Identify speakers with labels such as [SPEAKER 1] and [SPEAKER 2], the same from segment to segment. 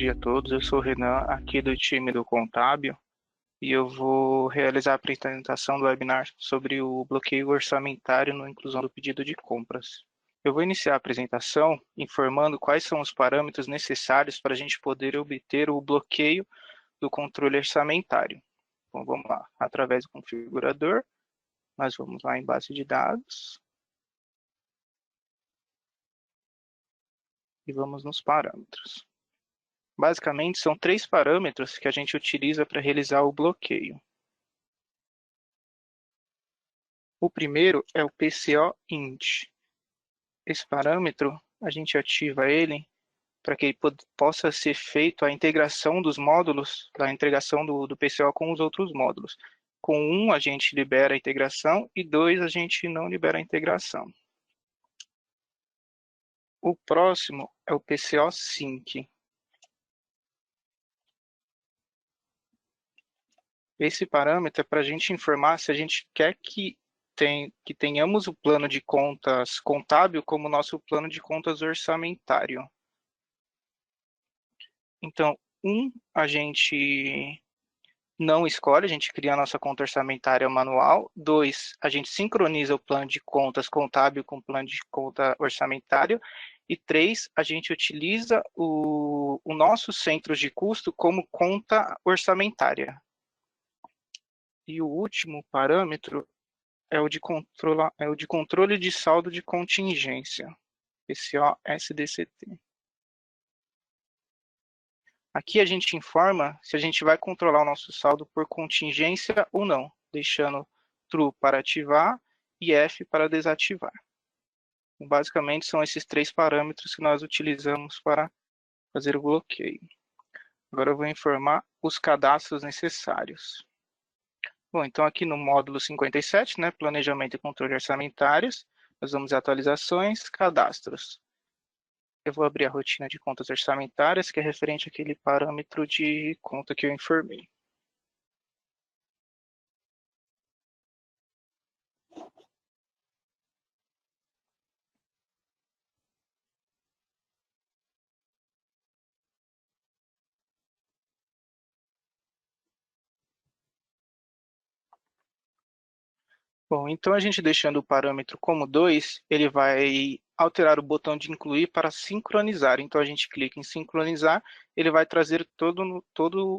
[SPEAKER 1] dia a todos, eu sou o Renan, aqui do time do Contábil, e eu vou realizar a apresentação do webinar sobre o bloqueio orçamentário na inclusão do pedido de compras. Eu vou iniciar a apresentação informando quais são os parâmetros necessários para a gente poder obter o bloqueio do controle orçamentário. Então vamos lá, através do configurador, nós vamos lá em base de dados, e vamos nos parâmetros. Basicamente, são 3 parâmetros que a gente utiliza para realizar o bloqueio. O primeiro é o PCO-int. Esse parâmetro, a gente ativa ele para que ele possa ser feito a integração dos módulos, a integração do PCO com os outros módulos. Com um, a gente libera a integração, e 2, a gente não libera a integração. O próximo é o PCO-sync. Esse parâmetro é para a gente informar se a gente quer que tenhamos o plano de contas contábil como nosso plano de contas orçamentário. Então, a gente não escolhe, a gente cria a nossa conta orçamentária manual. 2, a gente sincroniza o plano de contas contábil com o plano de conta orçamentário. E 3, a gente utiliza o nosso centro de custo como conta orçamentária. E o último parâmetro é o de controle de saldo de contingência, PCO-SDCT. Aqui a gente informa se a gente vai controlar o nosso saldo por contingência ou não, deixando true para ativar e F para desativar. Basicamente, são esses 3 parâmetros que nós utilizamos para fazer o bloqueio. Agora eu vou informar os cadastros necessários. Bom, então aqui no módulo 57, né, planejamento e controle orçamentários, nós vamos em atualizações, cadastros. Eu vou abrir a rotina de contas orçamentárias, que é referente àquele parâmetro de conta que eu informei. Bom, então a gente deixando o parâmetro como 2, ele vai alterar o botão de incluir para sincronizar. Então a gente clica em sincronizar, ele vai trazer todo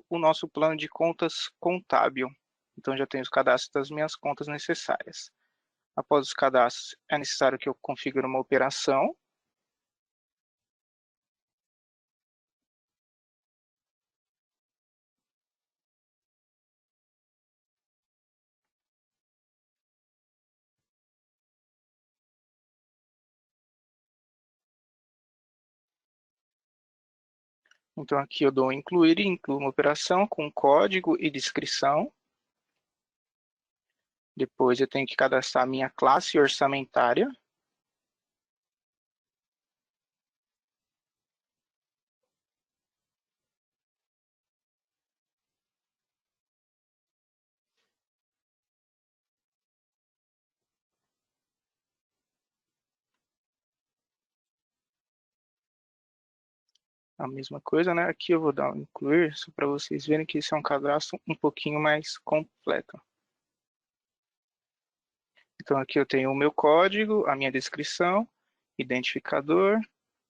[SPEAKER 1] o nosso plano de contas contábil. Então já tenho os cadastros das minhas contas necessárias. Após os cadastros, é necessário que eu configure uma operação. Então aqui eu dou incluir e incluo uma operação com código e descrição. Depois eu tenho que cadastrar a minha classe orçamentária. A mesma coisa, né? Aqui eu vou dar um incluir, só para vocês verem que esse é um cadastro um pouquinho mais completo. Então aqui eu tenho o meu código, a minha descrição, identificador,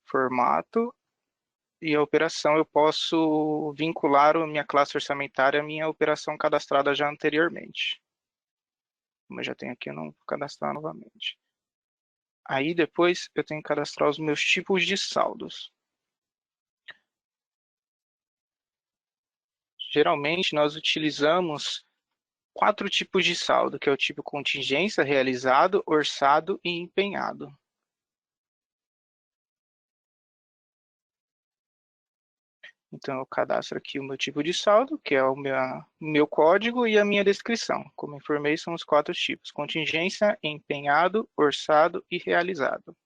[SPEAKER 1] formato, e a operação eu posso vincular a minha classe orçamentária à minha operação cadastrada já anteriormente. Como eu já tenho aqui, eu não vou cadastrar novamente. Aí depois eu tenho que cadastrar os meus tipos de saldos. Geralmente nós utilizamos 4 tipos de saldo, que é o tipo contingência, realizado, orçado e empenhado. Então, eu cadastro aqui o meu tipo de saldo, que é o meu código e a minha descrição. Como informei, são os 4 tipos: contingência, empenhado, orçado e realizado.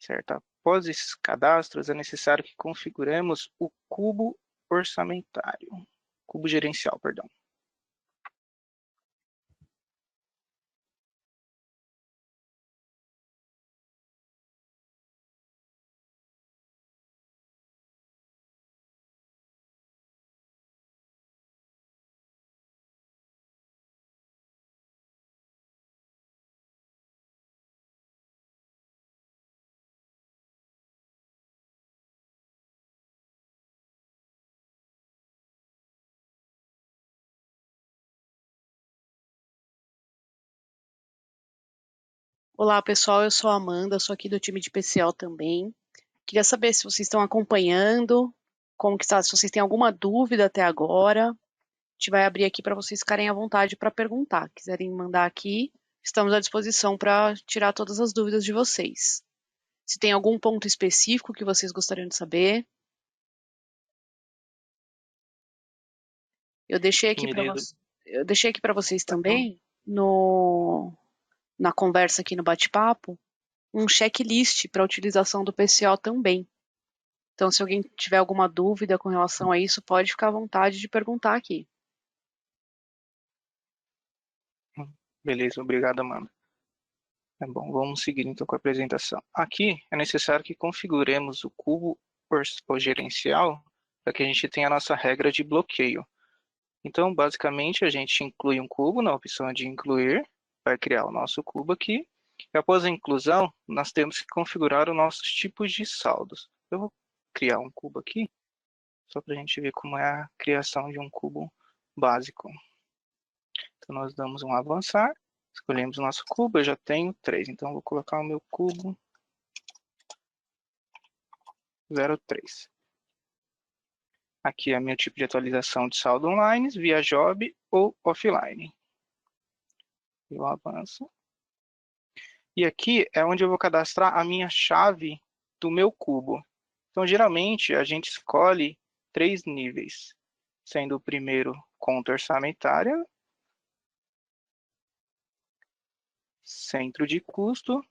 [SPEAKER 1] Certo? Após esses cadastros, é necessário que configuremos o cubo orçamentário, cubo gerencial, perdão.
[SPEAKER 2] Olá, pessoal, eu sou a Amanda, sou aqui do time de PCO também. Queria saber se vocês estão acompanhando, como que está, se vocês têm alguma dúvida até agora. A gente vai abrir aqui para vocês ficarem à vontade para perguntar. Quiserem mandar aqui, estamos à disposição para tirar todas as dúvidas de vocês. Se tem algum ponto específico que vocês gostariam de saber, eu deixei aqui para
[SPEAKER 1] Beleza.
[SPEAKER 2] vocês. Eu deixei aqui para vocês também na conversa aqui no bate-papo um checklist para utilização do PCO também. Então, se alguém tiver alguma dúvida com relação a isso, pode ficar à vontade de perguntar aqui.
[SPEAKER 1] Beleza, obrigado, Amanda. É bom, vamos seguir então com a apresentação. Aqui é necessário que configuremos o cubo ou gerencial para que a gente tenha a nossa regra de bloqueio. Então, basicamente, a gente inclui um cubo na opção de incluir, vai criar o nosso cubo aqui. E após a inclusão, nós temos que configurar os nossos tipos de saldos. Eu vou criar um cubo aqui, só para a gente ver como é a criação de um cubo básico. Então, nós damos um avançar, escolhemos o nosso cubo, eu já tenho 3, então vou colocar o meu cubo 03. Aqui é meu tipo de atualização de saldo online, via job ou offline. Eu avanço. E aqui é onde eu vou cadastrar a minha chave do meu cubo. Então, geralmente, a gente escolhe 3 níveis, sendo o primeiro conta orçamentária, centro de custo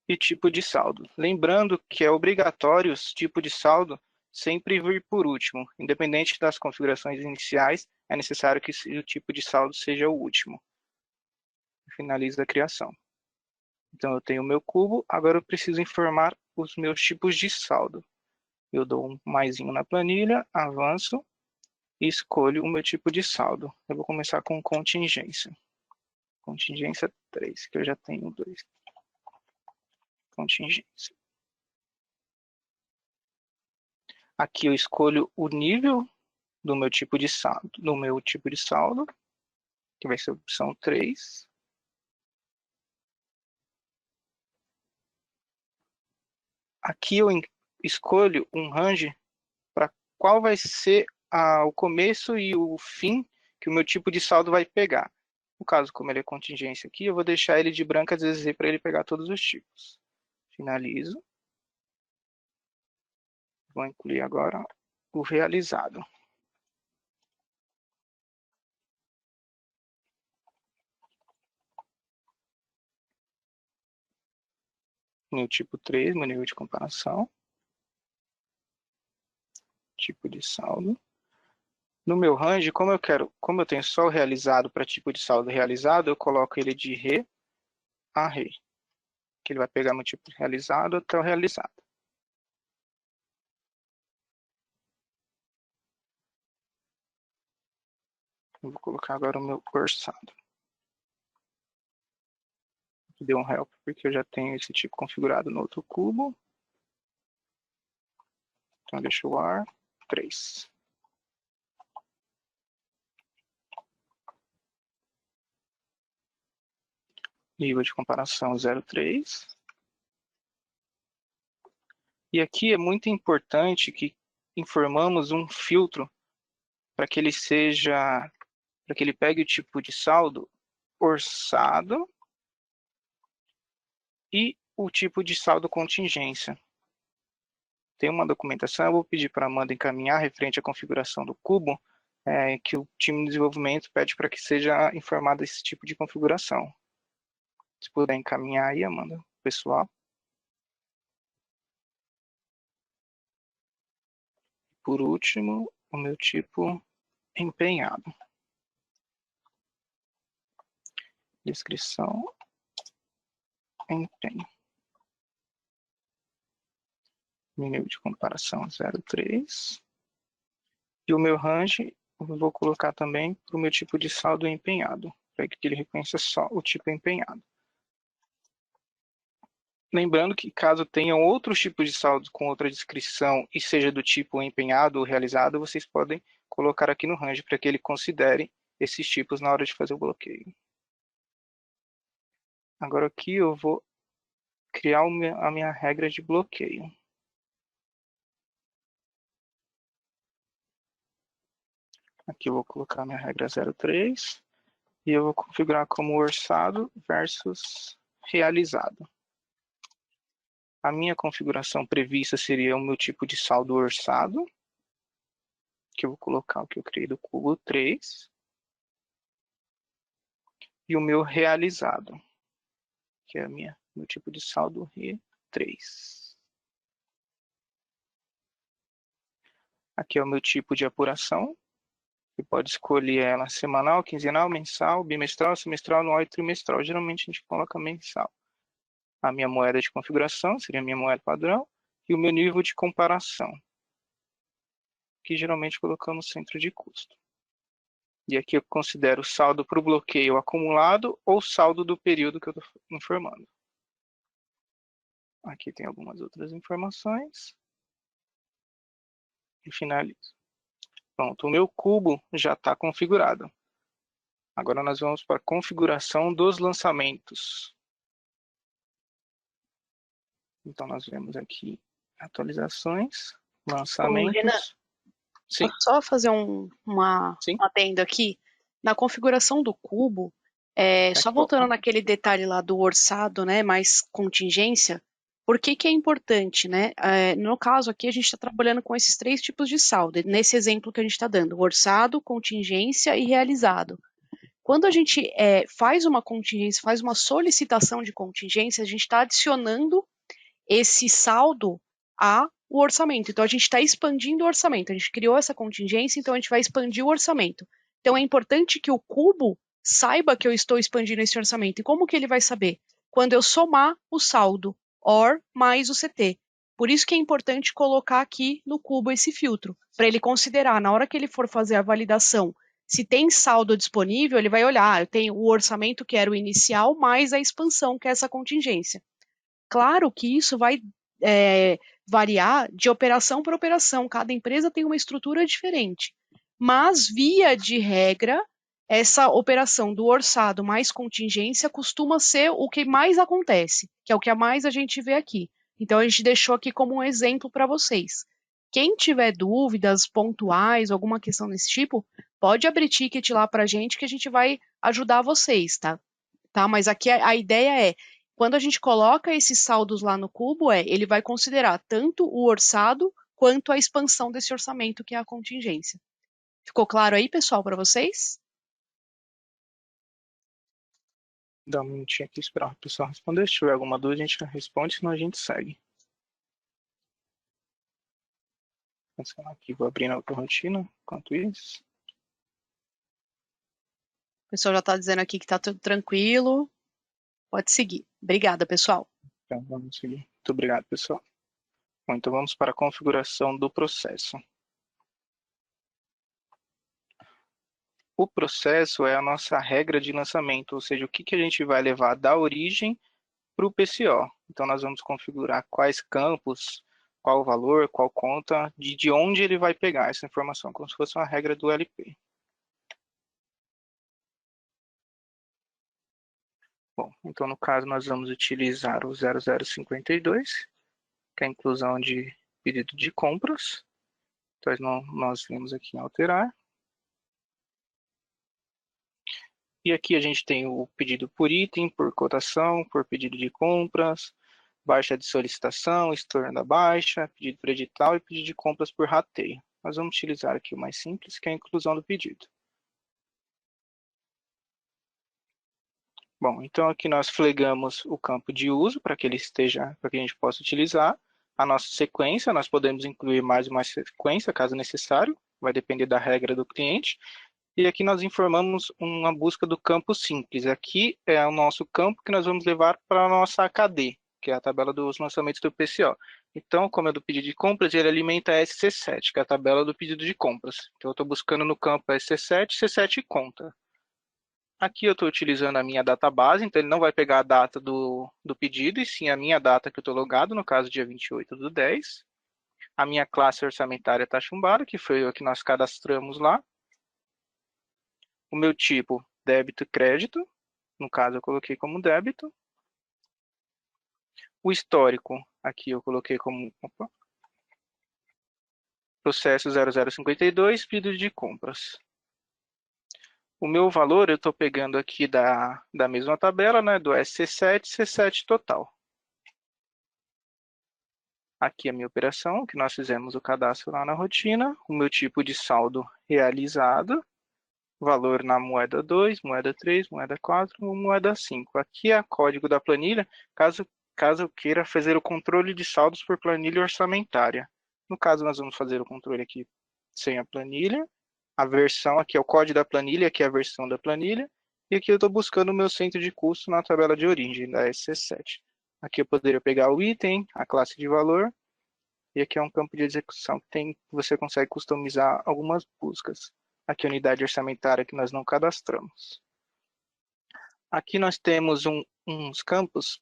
[SPEAKER 1] e tipo de saldo. Lembrando que é obrigatório o tipo de saldo sempre vir por último. Independente das configurações iniciais, é necessário que o tipo de saldo seja o último. Finalizo a criação. Então, eu tenho o meu cubo, agora eu preciso informar os meus tipos de saldo. Eu dou um maisinho na planilha, avanço e escolho o meu tipo de saldo. Eu vou começar com contingência. Contingência 3, que eu já tenho 2. Contingência. Aqui eu escolho o nível do meu tipo de saldo, que vai ser a opção 3. Aqui eu escolho um range para qual vai ser o começo e o fim que o meu tipo de saldo vai pegar. No caso, como ele é contingência aqui, eu vou deixar ele de branco a ZZ para ele pegar todos os tipos. Finalizo. Vou incluir agora o realizado. Meu tipo 3, meu nível de comparação. Tipo de saldo. No meu range, como eu tenho só o realizado para tipo de saldo realizado, eu coloco ele de re a re, que ele vai pegar meu tipo realizado até o realizado. Eu vou colocar agora o meu orçado. Deu um help porque eu já tenho esse tipo configurado no outro cubo. Então deixa o ar 3. Nível de comparação 0,3. E aqui é muito importante que informamos um filtro para que ele pegue o tipo de saldo orçado e o tipo de saldo contingência. Tem uma documentação, eu vou pedir para a Amanda encaminhar referente à configuração do cubo, que o time de desenvolvimento pede para que seja informado esse tipo de configuração. Se puder encaminhar aí, Amanda, pessoal. Por último, o meu tipo empenhado. Descrição, empenho. Nível de comparação 0,3. E o meu range, eu vou colocar também para o meu tipo de saldo empenhado, para que ele reconheça só o tipo empenhado. Lembrando que caso tenham outros tipos de saldo com outra descrição e seja do tipo empenhado ou realizado, vocês podem colocar aqui no range para que ele considere esses tipos na hora de fazer o bloqueio. Agora aqui eu vou criar a minha regra de bloqueio. Aqui eu vou colocar minha regra 03 e eu vou configurar como orçado versus realizado. A minha configuração prevista seria o meu tipo de saldo orçado, que eu vou colocar o que eu criei do cubo 3, e o meu realizado, que é meu tipo de saldo R3. Aqui é o meu tipo de apuração, você pode escolher ela semanal, quinzenal, mensal, bimestral, semestral, anual e trimestral. Geralmente a gente coloca mensal. A minha moeda de configuração seria a minha moeda padrão e o meu nível de comparação, que geralmente colocamos no centro de custo. E aqui eu considero o saldo para o bloqueio acumulado ou saldo do período que eu estou informando. Aqui tem algumas outras informações. E finalizo. Pronto, o meu cubo já está configurado. Agora nós vamos para a configuração dos lançamentos. Então nós vemos aqui atualizações,
[SPEAKER 2] Renan,
[SPEAKER 1] lançamentos. Sim,
[SPEAKER 2] posso só fazer um
[SPEAKER 1] sim.
[SPEAKER 2] adendo aqui? Na configuração do cubo,
[SPEAKER 1] É
[SPEAKER 2] só
[SPEAKER 1] que bom.
[SPEAKER 2] voltando naquele detalhe lá do orçado, né, mais contingência, por que que é importante, né? No caso aqui, a gente está trabalhando com esses 3 tipos de saldo, nesse exemplo que a gente está dando, orçado, contingência e realizado. Quando a gente faz uma contingência, faz uma solicitação de contingência, a gente está adicionando esse saldo ao orçamento. Então, a gente está expandindo o orçamento. A gente criou essa contingência, então a gente vai expandir o orçamento. Então, é importante que o cubo saiba que eu estou expandindo esse orçamento. E como que ele vai saber? Quando eu somar o saldo OR mais o CT. Por isso que é importante colocar aqui no cubo esse filtro, para ele considerar, na hora que ele for fazer a validação, se tem saldo disponível, ele vai olhar, eu tenho o orçamento que era o inicial, mais a expansão, que é essa contingência. Claro que isso vai variar de operação para operação, cada empresa tem uma estrutura diferente. Mas, via de regra, essa operação do orçado mais contingência costuma ser o que mais acontece, que é o que mais a gente vê aqui. Então, a gente deixou aqui como um exemplo para vocês. Quem tiver dúvidas pontuais, alguma questão desse tipo, pode abrir ticket lá para a gente que a gente vai ajudar vocês, tá? Mas aqui a ideia é, quando a gente coloca esses saldos lá no cubo, ele vai considerar tanto o orçado quanto a expansão desse orçamento, que é a contingência. Ficou claro aí, pessoal, para vocês?
[SPEAKER 1] Dá um minutinho aqui, esperar o pessoal responder. Se tiver alguma dúvida, a gente responde, senão a gente segue. Pensando aqui, vou abrir a outra rotina enquanto isso.
[SPEAKER 2] O pessoal já está dizendo aqui que está tudo tranquilo. Pode seguir. Obrigada, pessoal.
[SPEAKER 1] Então, vamos seguir. Muito obrigado, pessoal. Bom, então vamos para a configuração do processo. O processo é a nossa regra de lançamento, ou seja, o que a gente vai levar da origem para o PCO. Então, nós vamos configurar quais campos, qual o valor, qual conta, de onde ele vai pegar essa informação, como se fosse uma regra do LP. Bom, então no caso nós vamos utilizar o 0052, que é a inclusão de pedido de compras. Então nós vimos aqui em alterar. E aqui a gente tem o pedido por item, por cotação, por pedido de compras, baixa de solicitação, estorno da baixa, pedido por edital e pedido de compras por rateio. Nós vamos utilizar aqui o mais simples, que é a inclusão do pedido. Bom, então aqui nós flegamos o campo de uso para que ele esteja, para que a gente possa utilizar. A nossa sequência, nós podemos incluir mais uma sequência, caso necessário, vai depender da regra do cliente. E aqui nós informamos uma busca do campo simples. Aqui é o nosso campo que nós vamos levar para a nossa AKD, que é a tabela dos lançamentos do PCO. Então, como é do pedido de compras, ele alimenta a SC7, que é a tabela do pedido de compras. Então, eu estou buscando no campo SC7, C7 conta. Aqui eu estou utilizando a minha database, então ele não vai pegar a data do pedido, e sim a minha data que eu estou logado, no caso dia 28/10. A minha classe orçamentária está chumbada, que foi o que nós cadastramos lá. O meu tipo, débito e crédito. No caso, eu coloquei como débito. O histórico, aqui eu coloquei como processo 0052, pedido de compras. O meu valor eu estou pegando aqui da mesma tabela, né, do SC7, C7 total. Aqui a minha operação, que nós fizemos o cadastro lá na rotina, o meu tipo de saldo realizado, valor na moeda 2, moeda 3, moeda 4, moeda 5. Aqui é o código da planilha, caso eu queira fazer o controle de saldos por planilha orçamentária. No caso, nós vamos fazer o controle aqui sem a planilha. A versão aqui é o código da planilha, aqui é a versão da planilha. E aqui eu estou buscando o meu centro de custo na tabela de origem da SC7. Aqui eu poderia pegar o item, a classe de valor, e aqui é um campo de execução que você consegue customizar algumas buscas. Aqui a unidade orçamentária que nós não cadastramos. Aqui nós temos uns campos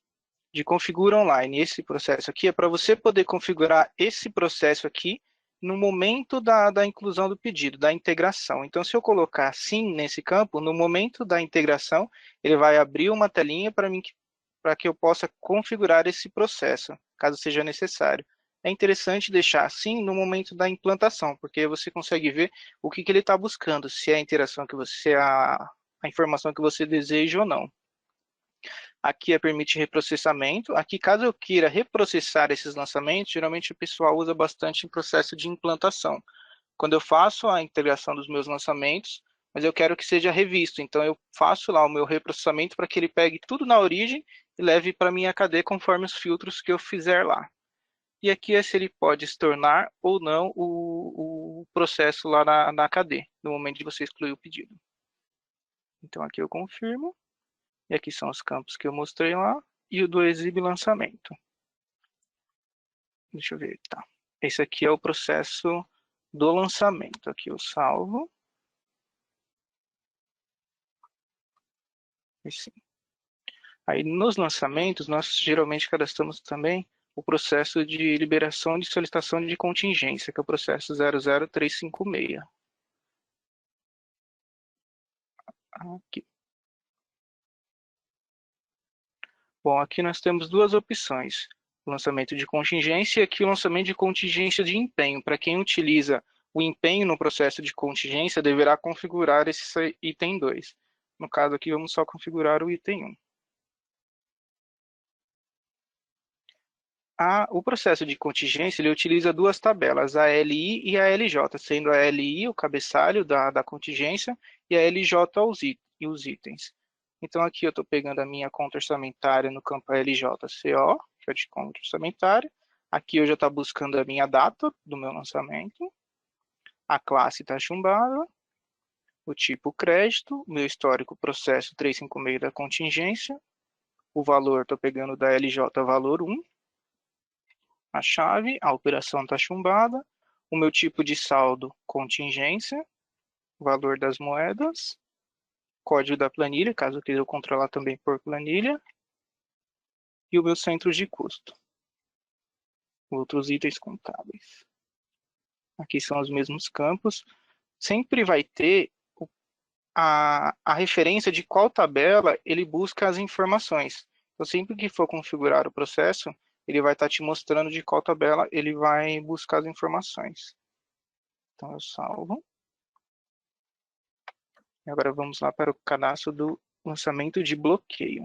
[SPEAKER 1] de configura online. Esse processo aqui é para você poder configurar esse processo aqui no momento da inclusão do pedido, da integração. Então, se eu colocar sim nesse campo, no momento da integração, ele vai abrir uma telinha para que eu possa configurar esse processo, caso seja necessário. É interessante deixar assim no momento da implantação, porque você consegue ver o que ele está buscando, se é a interação que você, a informação que você deseja ou não. Aqui permite reprocessamento. Aqui, caso eu queira reprocessar esses lançamentos, geralmente o pessoal usa bastante em processo de implantação. Quando eu faço a integração dos meus lançamentos, mas eu quero que seja revisto, então eu faço lá o meu reprocessamento para que ele pegue tudo na origem e leve para minha KD conforme os filtros que eu fizer lá. E aqui é se ele pode se tornar ou não o processo lá na KD, no momento de você excluir o pedido. Então aqui eu confirmo. E aqui são os campos que eu mostrei lá. E o do exibe lançamento. Deixa eu ver, tá. Esse aqui é o processo do lançamento. Aqui eu salvo. E sim. Aí nos lançamentos, nós geralmente cadastramos também o processo de liberação de solicitação de contingência, que é o processo 00356. Aqui. Bom, aqui nós temos duas opções. O lançamento de contingência e aqui o lançamento de contingência de empenho. Para quem utiliza o empenho no processo de contingência, deverá configurar esse item 2. No caso aqui, vamos só configurar o item 1. O processo de contingência ele utiliza duas tabelas, a LI e a LJ, sendo a LI o cabeçalho da contingência e a LJ os itens. Então, aqui eu estou pegando a minha conta orçamentária no campo LJCO, que é de conta orçamentária. Aqui eu já estou buscando a minha data do meu lançamento, a classe está chumbada, o tipo crédito, meu histórico processo 356 da contingência, o valor estou pegando da LJ valor 1, a chave, a operação está chumbada, o meu tipo de saldo contingência, valor das moedas, código da planilha, caso eu queira controlar também por planilha, e o meu centro de custo. Outros itens contábeis. Aqui são os mesmos campos. Sempre vai ter a referência de qual tabela ele busca as informações. Então, sempre que for configurar o processo, ele vai estar te mostrando de qual tabela ele vai buscar as informações. Então, eu salvo. E agora vamos lá para o cadastro do lançamento de bloqueio.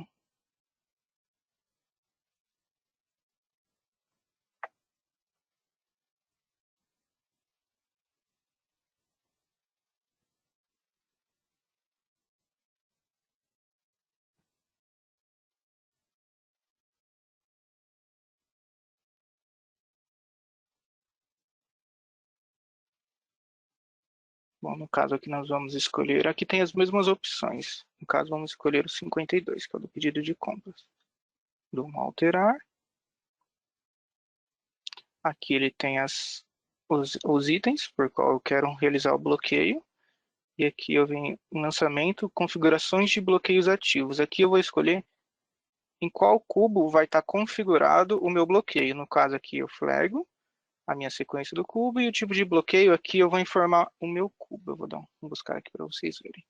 [SPEAKER 1] Bom, no caso aqui nós vamos escolher, aqui tem as mesmas opções. No caso vamos escolher o 52, que é o do pedido de compras. Dou um alterar. Aqui ele tem os itens por qual eu quero realizar o bloqueio. E aqui eu venho em lançamento, configurações de bloqueios ativos. Aqui eu vou escolher em qual cubo vai estar configurado o meu bloqueio. No caso aqui eu flago a minha sequência do cubo e o tipo de bloqueio aqui eu vou informar o meu cubo. Eu vou buscar aqui para vocês verem.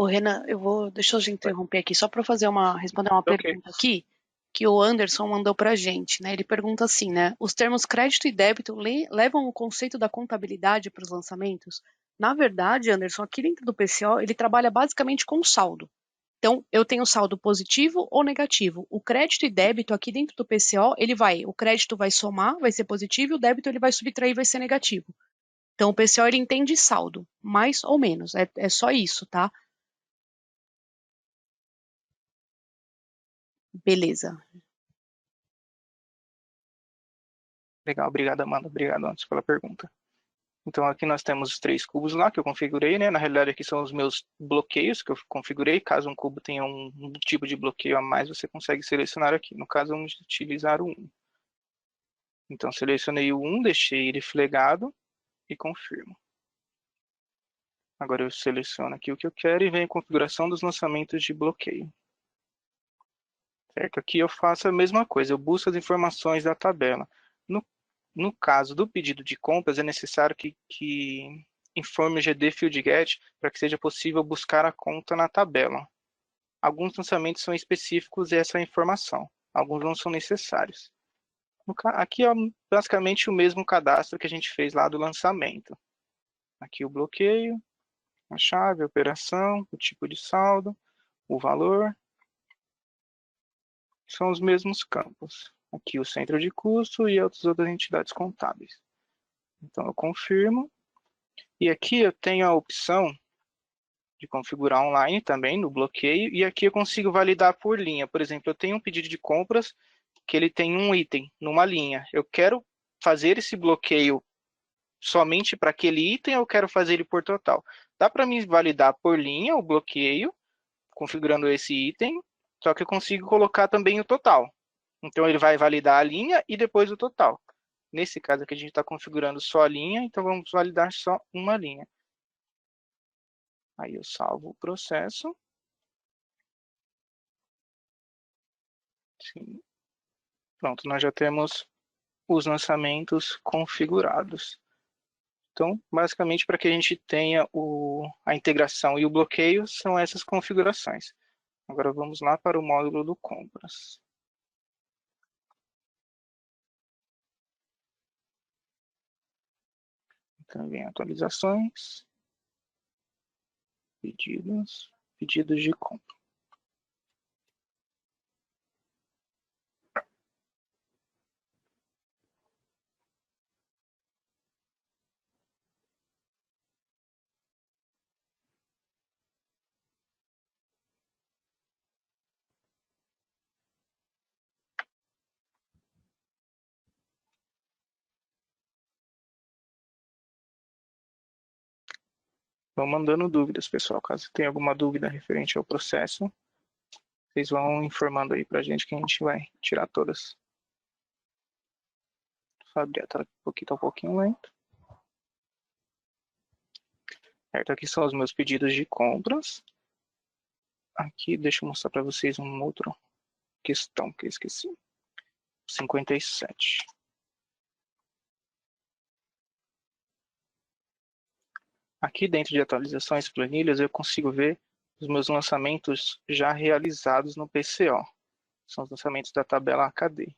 [SPEAKER 2] Ô, Renan, deixa eu te interromper aqui, só para responder uma
[SPEAKER 1] Ok.
[SPEAKER 2] pergunta aqui, que o Anderson mandou pra gente, né? Ele pergunta assim, né? Os termos crédito e débito levam o conceito da contabilidade para os lançamentos? Na verdade, Anderson, aqui dentro do PCO, ele trabalha basicamente com saldo. Então, eu tenho saldo positivo ou negativo. O crédito e débito aqui dentro do PCO, o crédito vai somar, vai ser positivo, e o débito ele vai subtrair, vai ser negativo. Então, o PCO ele entende saldo, mais ou menos. É só isso, tá? Beleza.
[SPEAKER 1] Legal, obrigado, Amanda. Obrigado antes pela pergunta. Então aqui nós temos os 3 cubos lá que eu configurei, né? Na realidade aqui são os meus bloqueios que eu configurei. Caso um cubo tenha um tipo de bloqueio a mais, você consegue selecionar aqui. No caso, vamos utilizar o 1. Então selecionei o 1, deixei ele flegado e confirmo. Agora eu seleciono aqui o que eu quero e venho a configuração dos lançamentos de bloqueio. Certo? Aqui eu faço a mesma coisa, eu busco as informações da tabela. No caso do pedido de compras, é necessário que informe o GD FieldGet para que seja possível buscar a conta na tabela. Alguns lançamentos são específicos essa informação, alguns não são necessários. Aqui é basicamente o mesmo cadastro que a gente fez lá do lançamento. Aqui o bloqueio, a chave, a operação, o tipo de saldo, o valor. São os mesmos campos. Aqui o centro de custo e outras entidades contábeis. Então eu confirmo. E aqui eu tenho a opção de configurar online também no bloqueio. E aqui eu consigo validar por linha. Por exemplo, eu tenho um pedido de compras que ele tem um item numa linha. Eu quero fazer esse bloqueio somente para aquele item ou eu quero fazer ele por total? Dá para me validar por linha o bloqueio, configurando esse item, só que eu consigo colocar também o total. Então ele vai validar a linha e depois o total. Nesse caso aqui a gente está configurando só a linha, então vamos validar só uma linha. Aí eu salvo o processo. Sim. Pronto, nós já temos os lançamentos configurados. Então, basicamente, para que a gente tenha a integração e o bloqueio, são essas configurações. Agora vamos lá para o módulo do compras. Então, vem atualizações, pedidos de compra. Vão mandando dúvidas, pessoal. Caso tenha alguma dúvida referente ao processo, vocês vão informando aí para a gente que a gente vai tirar todas. Só abrir a tela aqui, tá um pouquinho lento. Certo, aqui são os meus pedidos de compras. Aqui, deixa eu mostrar para vocês uma outra questão que eu esqueci. 57. Aqui dentro de atualizações e planilhas, eu consigo ver os meus lançamentos já realizados no PCO. São os lançamentos da tabela AKD.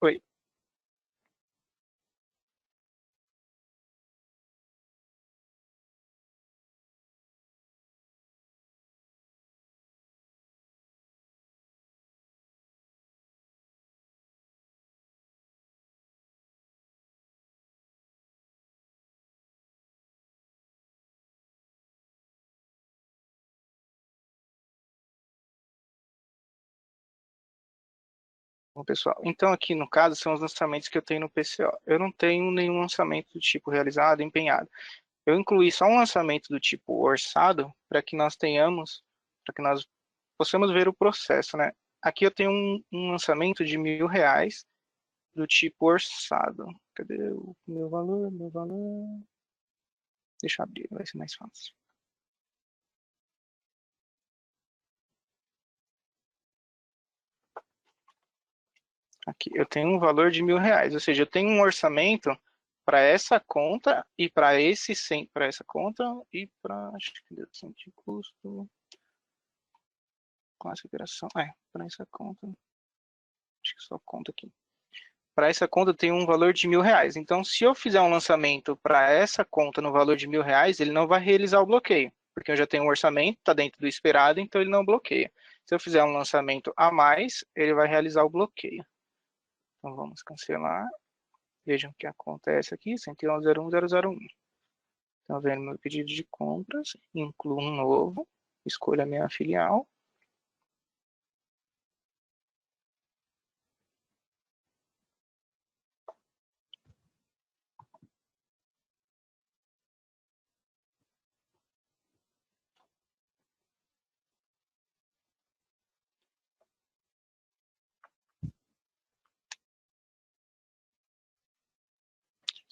[SPEAKER 1] Oi. Bom, pessoal, então aqui no caso são os lançamentos que eu tenho no PCO. Eu não tenho nenhum lançamento do tipo realizado, empenhado. Eu incluí só um lançamento do tipo orçado para que nós possamos ver o processo, né? Aqui eu tenho um lançamento de R$ 1.000 do tipo orçado. Cadê o meu valor? Meu valor. Deixa eu abrir, vai ser mais fácil. Aqui, eu tenho um valor de R$ 1.000, ou seja, eu tenho um orçamento para essa conta e para para essa conta e para, acho que deu de custo, classificação, para essa conta, acho que só conta aqui. Para essa conta eu tenho um valor de R$ 1.000. Então, se eu fizer um lançamento para essa conta no valor de R$ 1.000, ele não vai realizar o bloqueio, porque eu já tenho um orçamento, está dentro do esperado, então ele não bloqueia. Se eu fizer um lançamento a mais, ele vai realizar o bloqueio. Então, vamos cancelar. Vejam o que acontece aqui, 111.01.001. Estão vendo meu pedido de compras, incluo um novo, escolho a minha filial.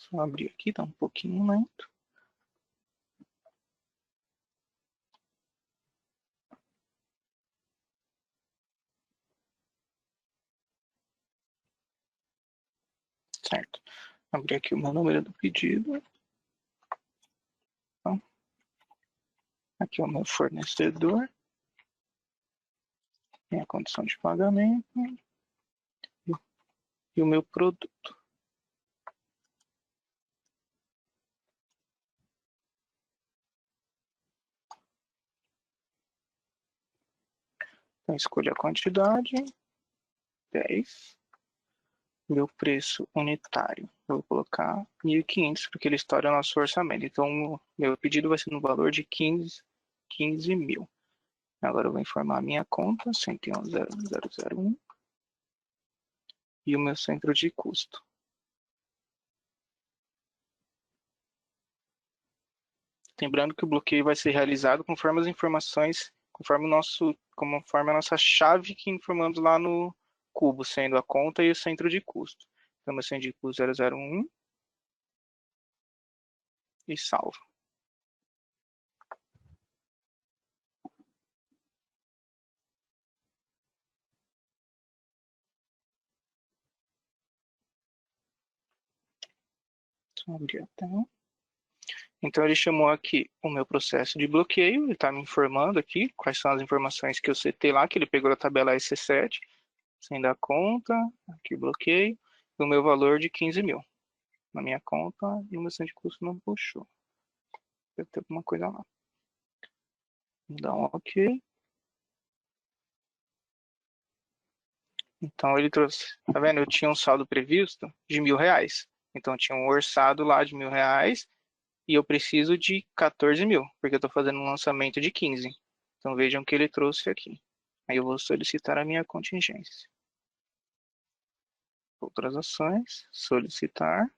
[SPEAKER 1] Só abrir aqui, tá um pouquinho lento. Certo. Abrir aqui o meu número do pedido. Então, aqui é o meu fornecedor. Tem a condição de pagamento. E o meu produto. Então, escolho a quantidade. 10. Meu preço unitário. Eu vou colocar 1.500, porque ele estoura o nosso orçamento. Então, meu pedido vai ser no valor de 15 mil. Agora eu vou informar a minha conta, 111.001. E o meu centro de custo. Lembrando que o bloqueio vai ser realizado conforme as informações, conforme a nossa chave que informamos lá no cubo, sendo a conta e o centro de custo. Então, meu centro de custo 001 e salvo. Vou abrir a tela. Então, ele chamou aqui o meu processo de bloqueio, ele está me informando aqui quais são as informações que eu setei lá, que ele pegou da tabela SC7, sendo a conta, aqui o bloqueio, e o meu valor de 15 mil na minha conta, e o meu centro de custo não puxou. Deve ter alguma coisa lá. Vou dar um OK. Então, ele trouxe, tá vendo? Eu tinha um saldo previsto de R$ 1.000. Então, eu tinha um orçado lá de R$ 1.000 e eu preciso de 14 mil, porque eu estou fazendo um lançamento de 15. Então vejam que ele trouxe aqui. Aí eu vou solicitar a minha contingência. Outras ações, solicitar,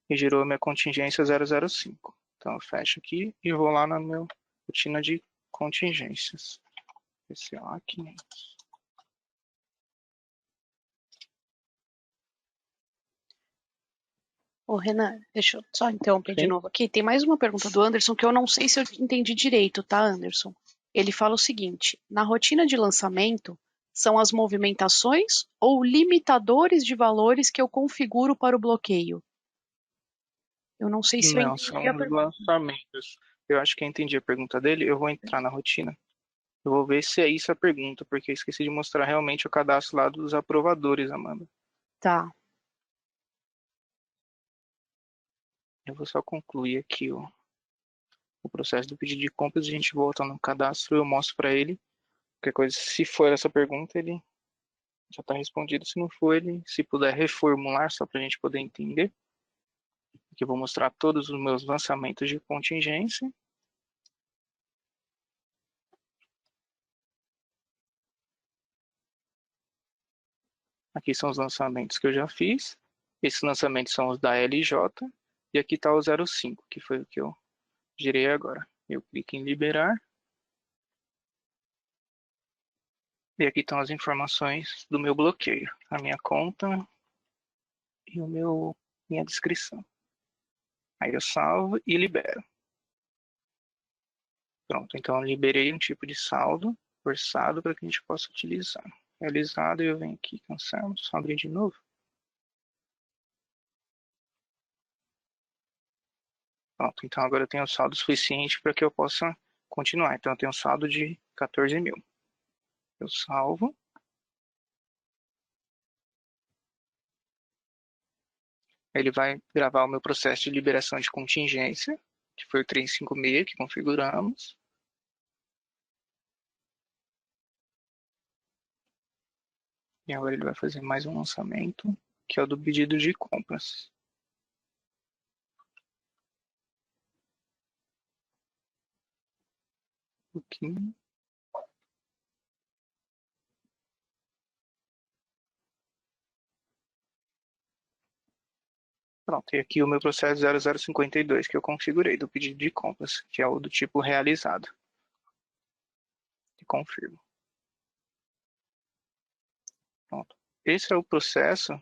[SPEAKER 1] e gerou a minha contingência 005. Então eu fecho aqui e vou lá na minha rotina de contingências. PCA 500.
[SPEAKER 2] Ô, Renan, deixa eu só interromper de
[SPEAKER 1] Sim?
[SPEAKER 2] novo aqui. Tem mais uma pergunta do Anderson que eu não sei se eu entendi direito, tá, Anderson? Ele fala o seguinte: na rotina de lançamento, são as movimentações ou limitadores de valores que eu configuro para o bloqueio? Eu não sei se eu
[SPEAKER 1] Não,
[SPEAKER 2] entendi
[SPEAKER 1] são
[SPEAKER 2] a
[SPEAKER 1] os
[SPEAKER 2] pergunta.
[SPEAKER 1] lançamentos. Eu acho que eu entendi a pergunta dele. Eu vou entrar na rotina. Eu vou ver se é isso a pergunta, porque eu esqueci de mostrar realmente o cadastro lá dos aprovadores, Amanda.
[SPEAKER 2] Tá.
[SPEAKER 1] Eu vou só concluir aqui o processo do pedido de compras, a gente volta no cadastro, eu mostro para ele. Qualquer coisa, se for essa pergunta, ele já está respondido. Se não for, ele, se puder reformular, só para a gente poder entender. Aqui eu vou mostrar todos os meus lançamentos de contingência. Aqui são os lançamentos que eu já fiz. Esses lançamentos são os da LJ. E aqui está o 05, que foi o que eu girei agora. Eu clico em liberar. E aqui estão as informações do meu bloqueio, a minha conta e minha descrição. Aí eu salvo e libero. Pronto, então eu liberei um tipo de saldo forçado para que a gente possa utilizar. Realizado, eu venho aqui, cancelo, só abrir de novo. Pronto, então agora eu tenho um saldo suficiente para que eu possa continuar. Então eu tenho um saldo de 14 mil. Eu salvo. Ele vai gravar o meu processo de liberação de contingência, que foi o 356 que configuramos. E agora ele vai fazer mais um lançamento, que é o do pedido de compras. Um pouquinho. Pronto, e aqui o meu processo 0052 que eu configurei do pedido de compras, que é o do tipo realizado. E confirmo. Pronto. Esse é o processo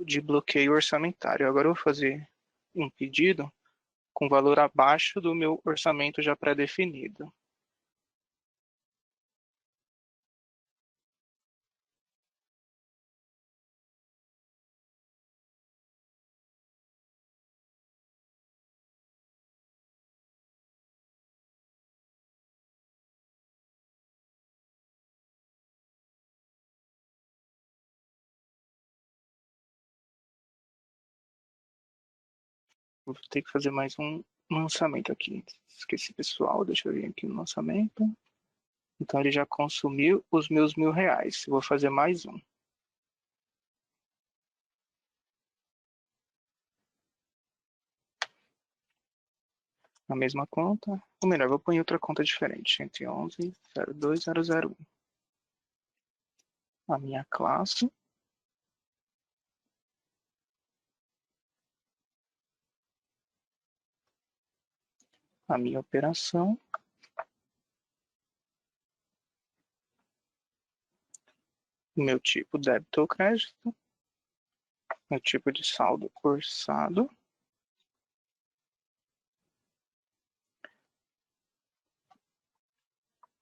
[SPEAKER 1] de bloqueio orçamentário. Agora eu vou fazer um pedido com valor abaixo do meu orçamento já pré-definido. Vou ter que fazer mais um lançamento aqui. Esqueci, pessoal. Deixa eu vir aqui no lançamento. Então ele já consumiu os meus R$ 1.000. Vou fazer mais um. Na mesma conta. Ou melhor, vou pôr em outra conta diferente. 111.02.001. A minha classe. A minha operação. O meu tipo débito ou crédito. Meu tipo de saldo orçado.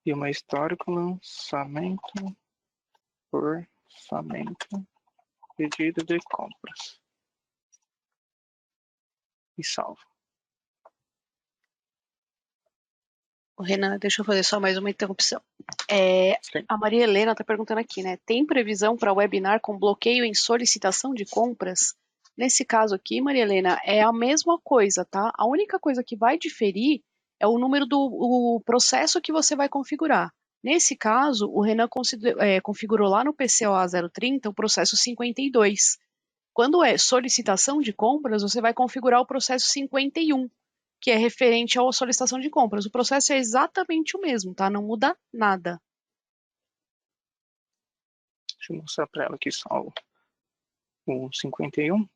[SPEAKER 1] E o meu histórico lançamento, orçamento, pedido de compras. E salvo.
[SPEAKER 2] Renan, deixa eu fazer só mais uma interrupção.
[SPEAKER 1] Sim.
[SPEAKER 2] A Maria Helena está perguntando aqui, né? Tem previsão para webinar com bloqueio em solicitação de compras? Nesse caso aqui, Maria Helena, é a mesma coisa, tá? A única coisa que vai diferir é o número do processo que você vai configurar. Nesse caso, o Renan configurou lá no PCOA 030 o processo 52. Quando é solicitação de compras, você vai configurar o processo 51, que é referente à solicitação de compras. O processo é exatamente o mesmo, tá? Não muda nada.
[SPEAKER 1] Deixa eu mostrar para ela aqui só o 51.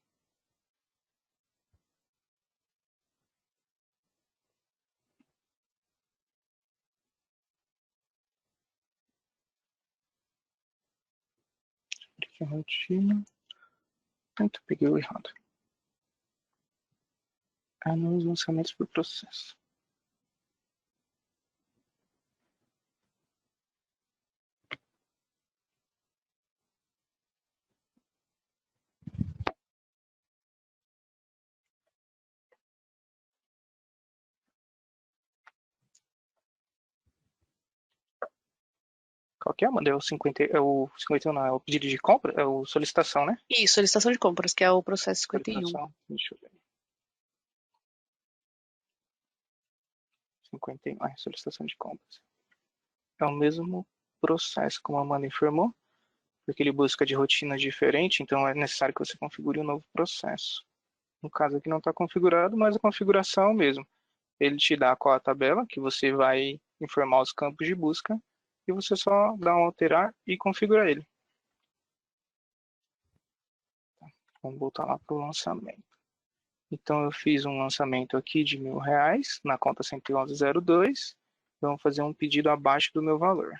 [SPEAKER 1] Aqui a rotina. Eita, peguei o errado. Nos lançamentos por processo. Qual que é, Amanda? É o 50, é o 51, não, é o pedido de compra? É o solicitação, né?
[SPEAKER 2] Isso, solicitação de compras, que é o processo 51.
[SPEAKER 1] Solicitação, deixa eu ver. 51, solicitação de compras. É o mesmo processo, como a Amanda informou, porque ele busca de rotina diferente, então é necessário que você configure um novo processo. No caso aqui não está configurado, mas a configuração é o mesmo. Ele te dá qual a tabela, que você vai informar os campos de busca, e você só dá um alterar e configura ele. Vamos voltar lá para o lançamento. Então eu fiz um lançamento aqui de R$ 1.000 na conta 111.02. Vamos fazer um pedido abaixo do meu valor.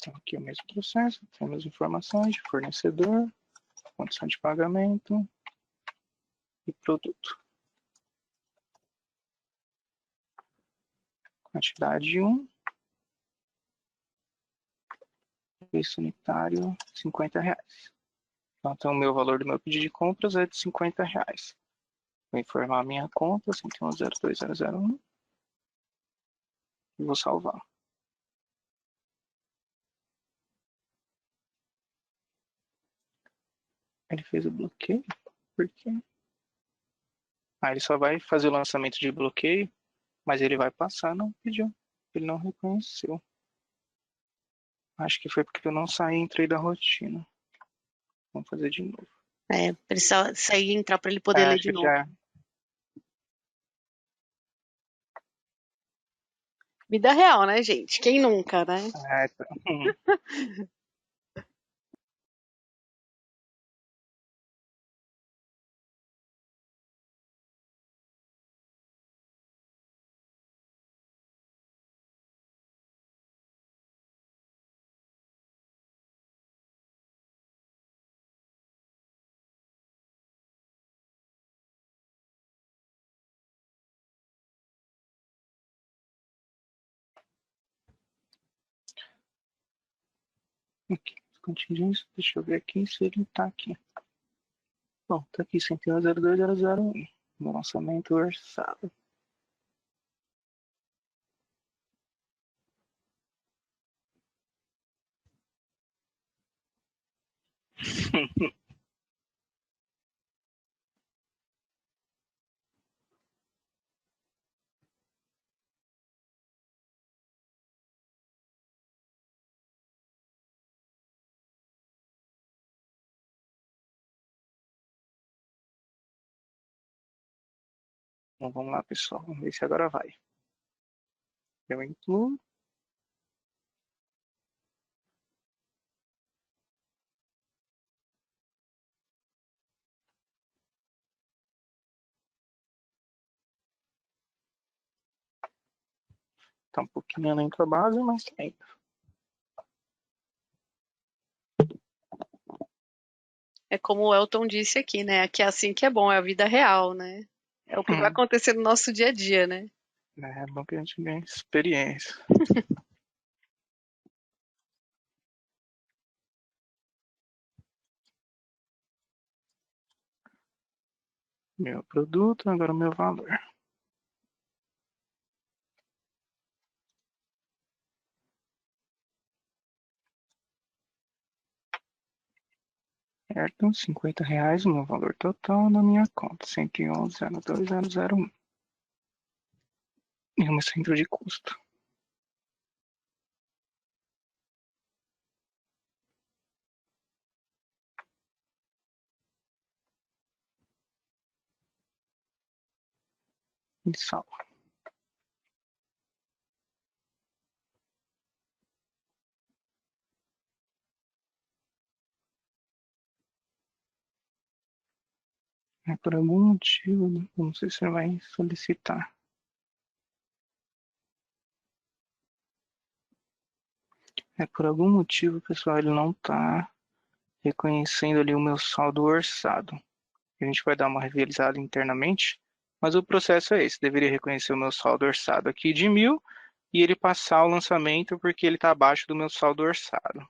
[SPEAKER 1] Então, aqui é o mesmo processo, temos informações de fornecedor, condição de pagamento e produto. Quantidade 1, preço unitário R$50. Então, o meu valor do meu pedido de compras é de R$50. Vou informar a minha conta, 101.02.001, e vou salvar. Ele fez o bloqueio? Por quê? Ele só vai fazer o lançamento de bloqueio, mas ele vai passar, não pediu. Ele não reconheceu. Acho que foi porque eu não saí e entrei da rotina. Vamos fazer de novo.
[SPEAKER 2] Precisa sair e entrar para ele poder ler
[SPEAKER 1] Acho
[SPEAKER 2] de
[SPEAKER 1] que
[SPEAKER 2] novo.
[SPEAKER 1] já...
[SPEAKER 2] Vida real, né, gente? Quem nunca, né?
[SPEAKER 1] Tá. Aqui, contingência, deixa eu ver aqui se ele tá aqui. Bom, tá aqui 101.02.001. Meu lançamento orçado. Então vamos lá, pessoal. Vamos ver se agora vai. Eu incluo. Tá um pouquinho lento a base, mas tá indo.
[SPEAKER 2] É como o Elton disse aqui, né? Que é assim que é bom, é a vida real, né? É o que vai acontecer no nosso dia a dia, né?
[SPEAKER 1] É bom que a gente ganhe experiência. Meu produto, agora o meu valor. Certo? R$50 o meu valor total na minha conta. 111.02.001. E o meu centro de custo. E salvo. Por algum motivo, não sei se você vai solicitar. Por algum motivo, pessoal, ele não está reconhecendo ali o meu saldo orçado. A gente vai dar uma revisada internamente, mas o processo é esse. Deveria reconhecer o meu saldo orçado aqui de 1.000 e ele passar o lançamento porque ele está abaixo do meu saldo orçado.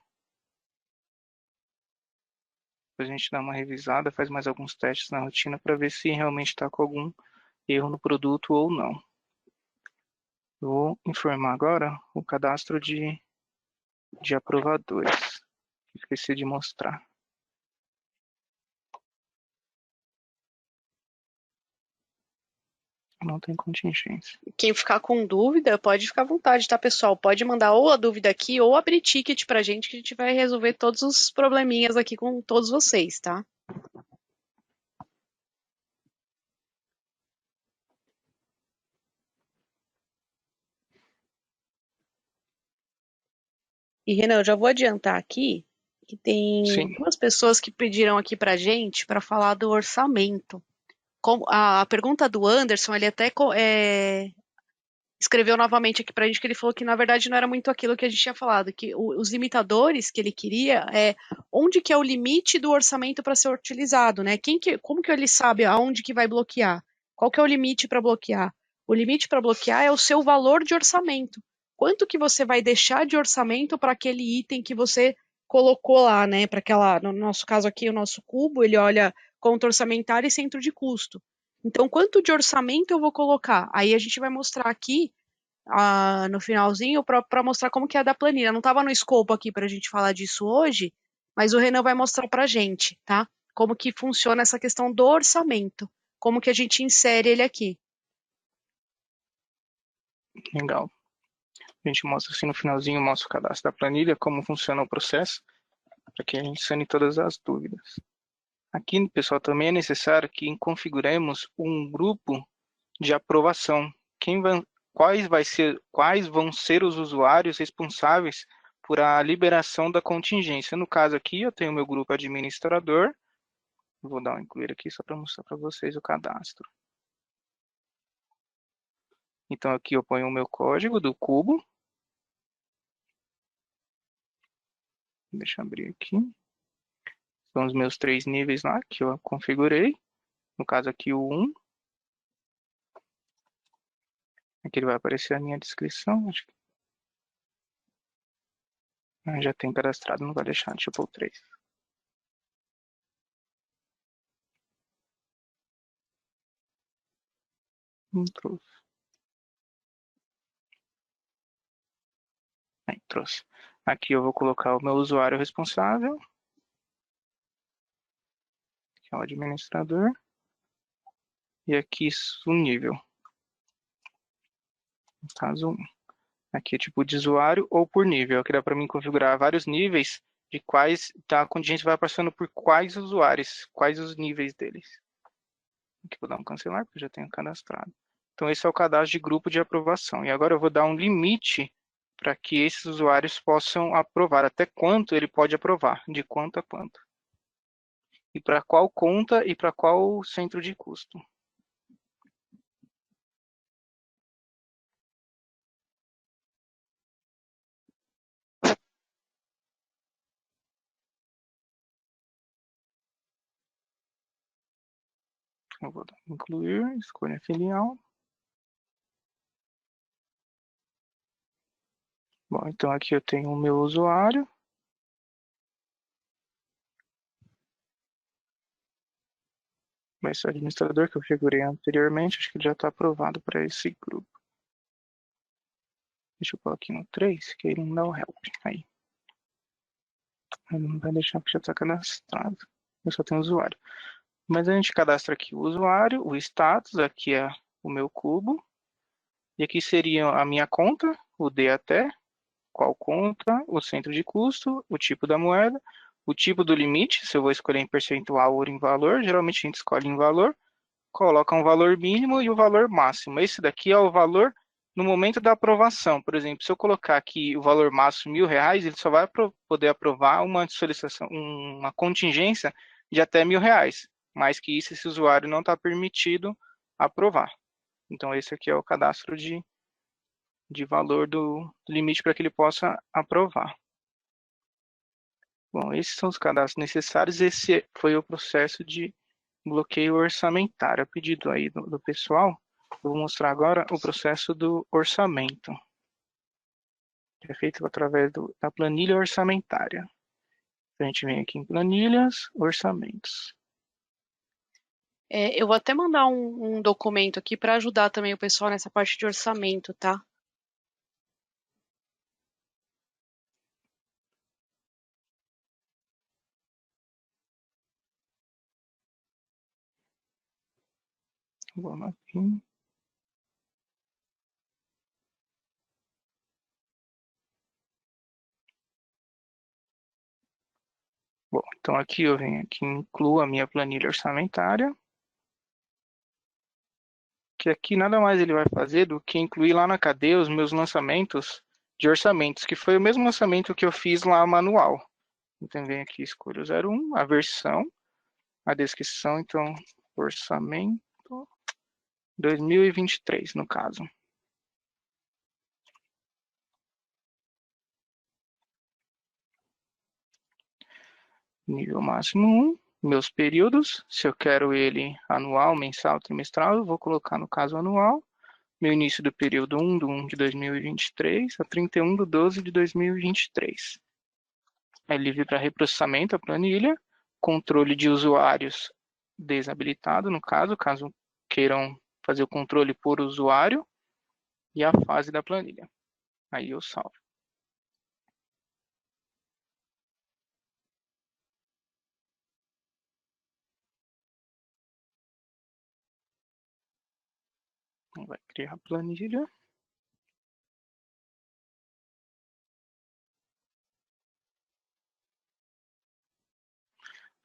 [SPEAKER 1] Depois a gente dá uma revisada, faz mais alguns testes na rotina para ver se realmente está com algum erro no produto ou não. Eu vou informar agora o cadastro de aprovadores. Esqueci de mostrar. Não tem contingência.
[SPEAKER 2] Quem ficar com dúvida, pode ficar à vontade, tá, pessoal? Pode mandar ou a dúvida aqui ou abrir ticket pra gente que a gente vai resolver todos os probleminhas aqui com todos vocês, tá? E, Renan, eu já vou adiantar aqui que tem
[SPEAKER 1] Sim.
[SPEAKER 2] 2 pessoas que pediram aqui pra gente para falar do orçamento. A pergunta do Anderson, ele até escreveu novamente aqui pra gente que ele falou que na verdade não era muito aquilo que a gente tinha falado, que os limitadores que ele queria é onde que é o limite do orçamento para ser utilizado, né? Como que ele sabe aonde que vai bloquear? Qual que é o limite para bloquear? O limite para bloquear é o seu valor de orçamento. Quanto que você vai deixar de orçamento para aquele item que você colocou lá, né? Para aquela, no nosso caso aqui, o nosso cubo, ele olha conta orçamentária e centro de custo. Então, quanto de orçamento eu vou colocar? Aí a gente vai mostrar aqui no finalzinho para mostrar como que é da planilha. Não estava no escopo aqui para a gente falar disso hoje, mas o Renan vai mostrar para a gente, tá? Como que funciona essa questão do orçamento, como que a gente insere ele aqui.
[SPEAKER 1] Legal. A gente mostra assim no finalzinho, mostra o cadastro da planilha, como funciona o processo, para que a gente sane todas as dúvidas. Aqui, pessoal, também é necessário que configuremos um grupo de aprovação. Quais vão ser os usuários responsáveis por a liberação da contingência? No caso aqui, eu tenho meu grupo administrador. Vou dar um incluir aqui só para mostrar para vocês o cadastro. Então aqui eu ponho o meu código do cubo. Deixa eu abrir aqui. São os meus 3 níveis lá que eu configurei. No caso aqui o 1. Aqui ele vai aparecer a minha descrição. Acho que já tem cadastrado, não vai deixar. Deixa eu pôr o 3. Trouxe. Aí, trouxe. Aqui eu vou colocar o meu usuário responsável, que é o administrador. E aqui o nível. No caso 1. Aqui é tipo de usuário ou por nível. Aqui dá para mim configurar vários níveis de quais a contingência vai passando por quais usuários, quais os níveis deles. Aqui vou dar um cancelar, porque eu já tenho cadastrado. Então esse é o cadastro de grupo de aprovação. E agora eu vou dar um limite para que esses usuários possam aprovar. Até quanto ele pode aprovar, de quanto a quanto. E para qual conta e para qual centro de custo. Eu vou dar incluir, escolha filial. Bom, então aqui eu tenho o meu usuário. Vai ser o administrador que eu configurei anteriormente. Acho que ele já está aprovado para esse grupo. Deixa eu pôr aqui no 3, que ele não dá o help. Aí. Ele não vai deixar porque já está cadastrado. Eu só tenho usuário. Mas a gente cadastra aqui o usuário, o status, aqui é o meu cubo. E aqui seria a minha conta, o D até, qual conta, o centro de custo, o tipo da moeda, o tipo do limite, se eu vou escolher em percentual ou em valor, geralmente a gente escolhe em valor, coloca um valor mínimo e o valor máximo. Esse daqui é o valor no momento da aprovação. Por exemplo, se eu colocar aqui o valor máximo R$ 1.000, ele só vai poder aprovar uma solicitação, uma contingência de até R$ 1.000. Mais que isso, esse usuário não está permitido aprovar. Então, esse aqui é o cadastro de valor do limite para que ele possa aprovar. Bom, esses são os cadastros necessários. Esse foi o processo de bloqueio orçamentário. A pedido aí do pessoal, eu vou mostrar agora o processo do orçamento. Que é feito através da planilha orçamentária. A gente vem aqui em planilhas, orçamentos.
[SPEAKER 2] Eu vou até mandar um documento aqui para ajudar também o pessoal nessa parte de orçamento, tá?
[SPEAKER 1] Vamos aqui. Bom, então aqui eu venho aqui, incluo a minha planilha orçamentária. Que aqui nada mais ele vai fazer do que incluir lá na cadeia os meus lançamentos de orçamentos, que foi o mesmo lançamento que eu fiz lá manual. Então vem aqui, escolho 01, a versão, a descrição, então orçamento 2023 no caso. Nível máximo 1. Meus períodos, se eu quero ele anual, mensal, trimestral, eu vou colocar no caso anual. Meu início do período 1 de 1 de 2023 a 31 de 12 de 2023. É livre para reprocessamento a planilha, controle de usuários desabilitado, no caso queiram fazer o controle por usuário, e a fase da planilha. Aí eu salvo. Então, vai criar a planilha.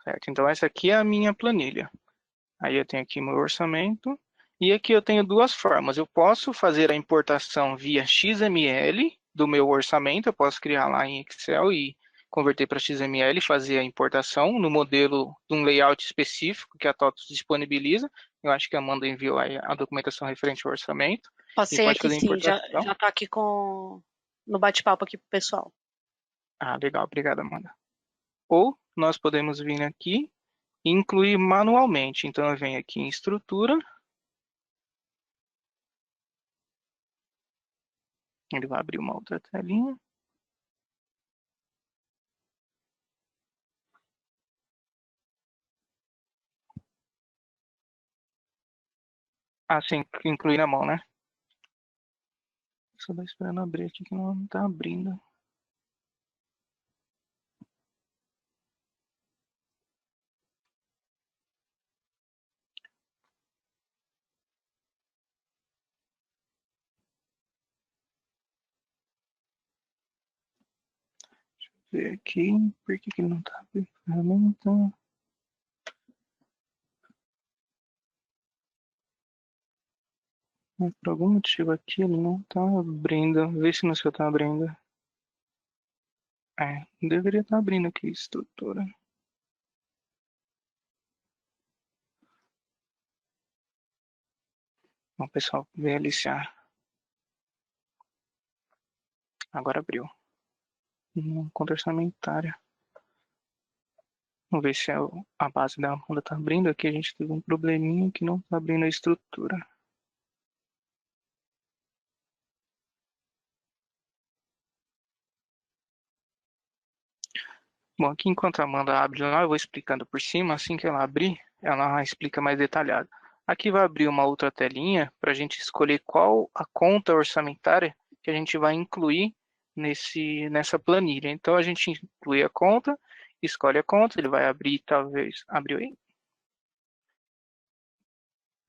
[SPEAKER 1] Certo, então essa aqui é a minha planilha. Aí eu tenho aqui meu orçamento. E aqui eu tenho duas formas. Eu posso fazer a importação via XML do meu orçamento. Eu posso criar lá em Excel e converter para XML e fazer a importação no modelo de um layout específico que a TOTOS disponibiliza. Eu acho que a Amanda enviou aí a documentação referente ao orçamento. E
[SPEAKER 2] Passei
[SPEAKER 1] pode
[SPEAKER 2] aqui
[SPEAKER 1] fazer a
[SPEAKER 2] sim, já,
[SPEAKER 1] importação.
[SPEAKER 2] já tá aqui no bate-papo aqui pro pessoal.
[SPEAKER 1] Ah, legal. Obrigado, Amanda. Ou nós podemos vir aqui e incluir manualmente. Então eu venho aqui em estrutura. Ele vai abrir uma outra telinha. Ah, sim, incluir na mão, né? Só tô esperando abrir aqui que não tá abrindo. Deixa eu ver aqui. Por que ele não tá abrindo a ferramenta? Por algum motivo aqui ele não tá abrindo. Vê se no seu tá abrindo. É, deveria estar abrindo aqui estrutura. Bom, pessoal, VLCA. Agora abriu. Conta orçamentária. Vamos ver se a base da Amanda tá abrindo. Aqui a gente teve um probleminha que não tá abrindo a estrutura. Bom, aqui enquanto a Amanda abre lá, eu vou explicando por cima. Assim que ela abrir, ela explica mais detalhado. Aqui vai abrir uma outra telinha para a gente escolher qual a conta orçamentária que a gente vai incluir nessa planilha. Então a gente inclui a conta, escolhe a conta, ele vai abrir, talvez. Abriu aí?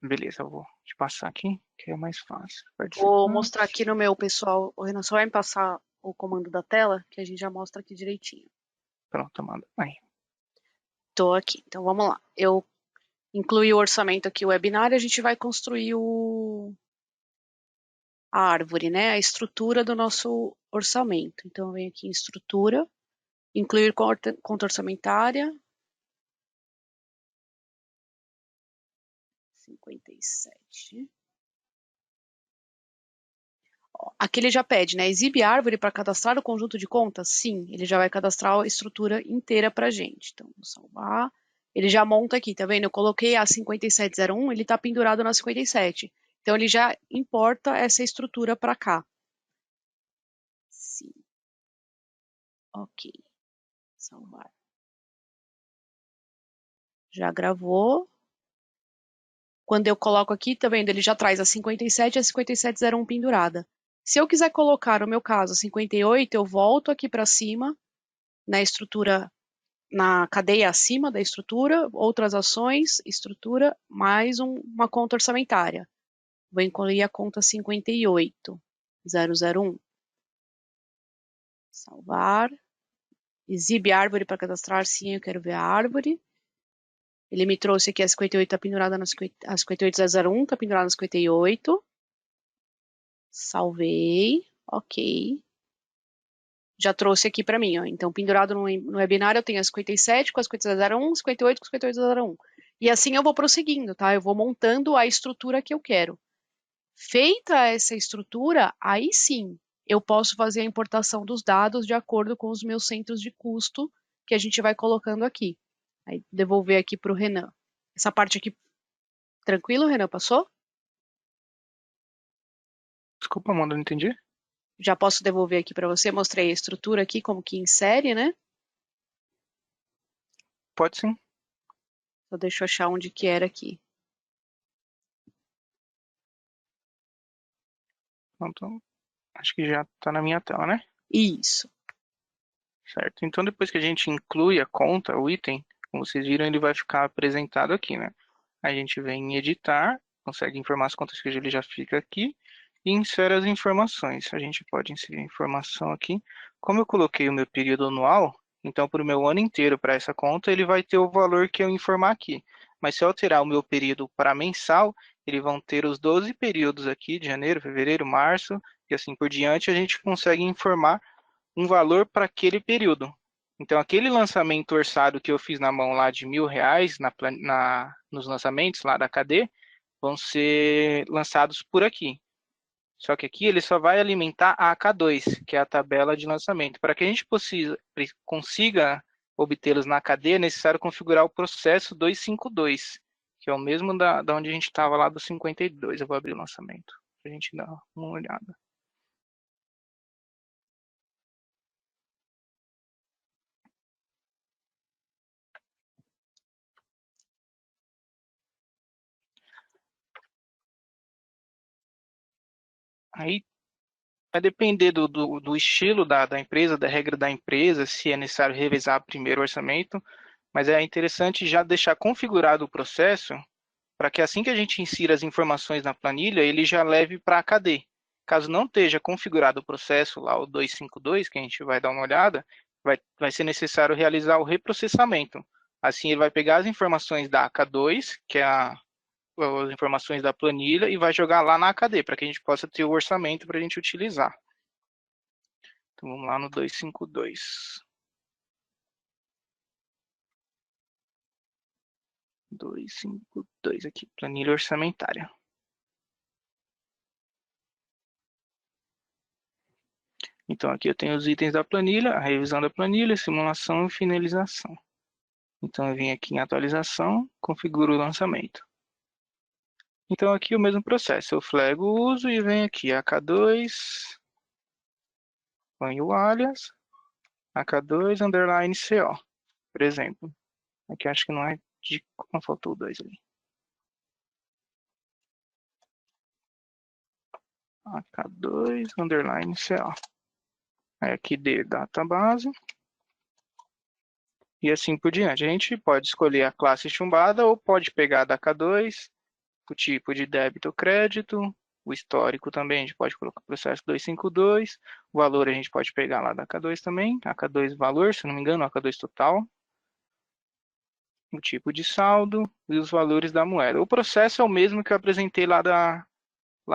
[SPEAKER 1] Beleza, eu vou te passar aqui, que é mais fácil.
[SPEAKER 2] Vou
[SPEAKER 1] Participar.
[SPEAKER 2] mostrar aqui no meu, pessoal. O Renan só vai me passar o comando da tela, que a gente já mostra aqui direitinho.
[SPEAKER 1] Pronto, Amanda. Aí.
[SPEAKER 2] Tô aqui. Então vamos lá. Eu incluí o orçamento aqui, o webinar, e a gente vai construir a árvore, né? A estrutura do nosso orçamento. Então eu venho aqui em estrutura, incluir conta orçamentária. 57. Aqui ele já pede, né? Exibe árvore para cadastrar o conjunto de contas? Sim, ele já vai cadastrar a estrutura inteira para a gente. Então, vou salvar. Ele já monta aqui, tá vendo? Eu coloquei a 5701, ele está pendurado na 57. Então, ele já importa essa estrutura para cá. Sim. Ok. Salvar. Já gravou. Quando eu coloco aqui, tá vendo? Ele já traz a 57 e a 5701 pendurada. Se eu quiser colocar, no meu caso, a 58, eu volto aqui para cima, na estrutura, na cadeia acima da estrutura, outras ações, estrutura, mais uma conta orçamentária. Vou incluir a conta 58001. Salvar. Exibe árvore para cadastrar, sim, eu quero ver a árvore. Ele me trouxe aqui a 58, está pendurada na 58001, está pendurada na 58. Salvei, ok. Já trouxe aqui para mim, ó. Então, pendurado no webinar, eu tenho a 57 com a 5701, 58 com a 5801. E assim eu vou prosseguindo, tá? Eu vou montando a estrutura que eu quero. Feita essa estrutura, aí sim, eu posso fazer a importação dos dados de acordo com os meus centros de custo que a gente vai colocando aqui. Aí devolver aqui para o Renan. Essa parte aqui, tranquilo, Renan, passou?
[SPEAKER 1] Desculpa, Amanda, não entendi.
[SPEAKER 2] Já posso devolver aqui para você. Mostrei a estrutura aqui, como que insere, né?
[SPEAKER 1] Pode sim.
[SPEAKER 2] Só deixa eu achar onde que era aqui.
[SPEAKER 1] Então, acho que já está na minha tela, né?
[SPEAKER 2] Isso.
[SPEAKER 1] Certo. Então, depois que a gente inclui a conta, o item, como vocês viram, ele vai ficar apresentado aqui, né? A gente vem em editar, consegue informar as contas que ele já fica aqui e insere as informações. A gente pode inserir a informação aqui. Como eu coloquei o meu período anual, então para o meu ano inteiro para essa conta, ele vai ter o valor que eu informar aqui. Mas se eu alterar o meu período para mensal, eles vão ter os 12 períodos aqui, de janeiro, fevereiro, março, e assim por diante, a gente consegue informar um valor para aquele período. Então, aquele lançamento orçado que eu fiz na mão lá de R$ 1.000 nos lançamentos lá da KD, vão ser lançados por aqui. Só que aqui ele só vai alimentar a AK2, que é a tabela de lançamento. Para que a gente consiga obtê-los na KD, é necessário configurar o processo 252, que é o mesmo da onde a gente estava lá do 52. Eu vou abrir o lançamento para a gente dar uma olhada. Aí vai depender do estilo da empresa, da regra da empresa, se é necessário revisar primeiro o orçamento, mas é interessante já deixar configurado o processo para que assim que a gente insira as informações na planilha, ele já leve para a KD. Caso não esteja configurado o processo lá, o 252, que a gente vai dar uma olhada, vai ser necessário realizar o reprocessamento. Assim, ele vai pegar as informações da AK2, que é as informações da planilha, e vai jogar lá na AKD, para que a gente possa ter o orçamento para a gente utilizar. Então vamos lá no 252. 252 aqui, planilha orçamentária. Então aqui eu tenho os itens da planilha, a revisão da planilha, simulação e finalização. Então eu vim aqui em atualização, configuro o lançamento. Então aqui o mesmo processo, eu flego o uso e venho aqui AK2, ponho o alias, AK2 underline CO, por exemplo. Aqui acho que não é de... Não, faltou o 2 ali. AK2 underline CO. Aí aqui de database. E assim por diante. A gente pode escolher a classe chumbada ou pode pegar da AK2, o tipo de débito ou crédito, o histórico também, a gente pode colocar processo 252, o valor a gente pode pegar lá da AK2 também, AK2 valor, se não me engano, AK2 total, o tipo de saldo e os valores da moeda. O processo é o mesmo que eu apresentei lá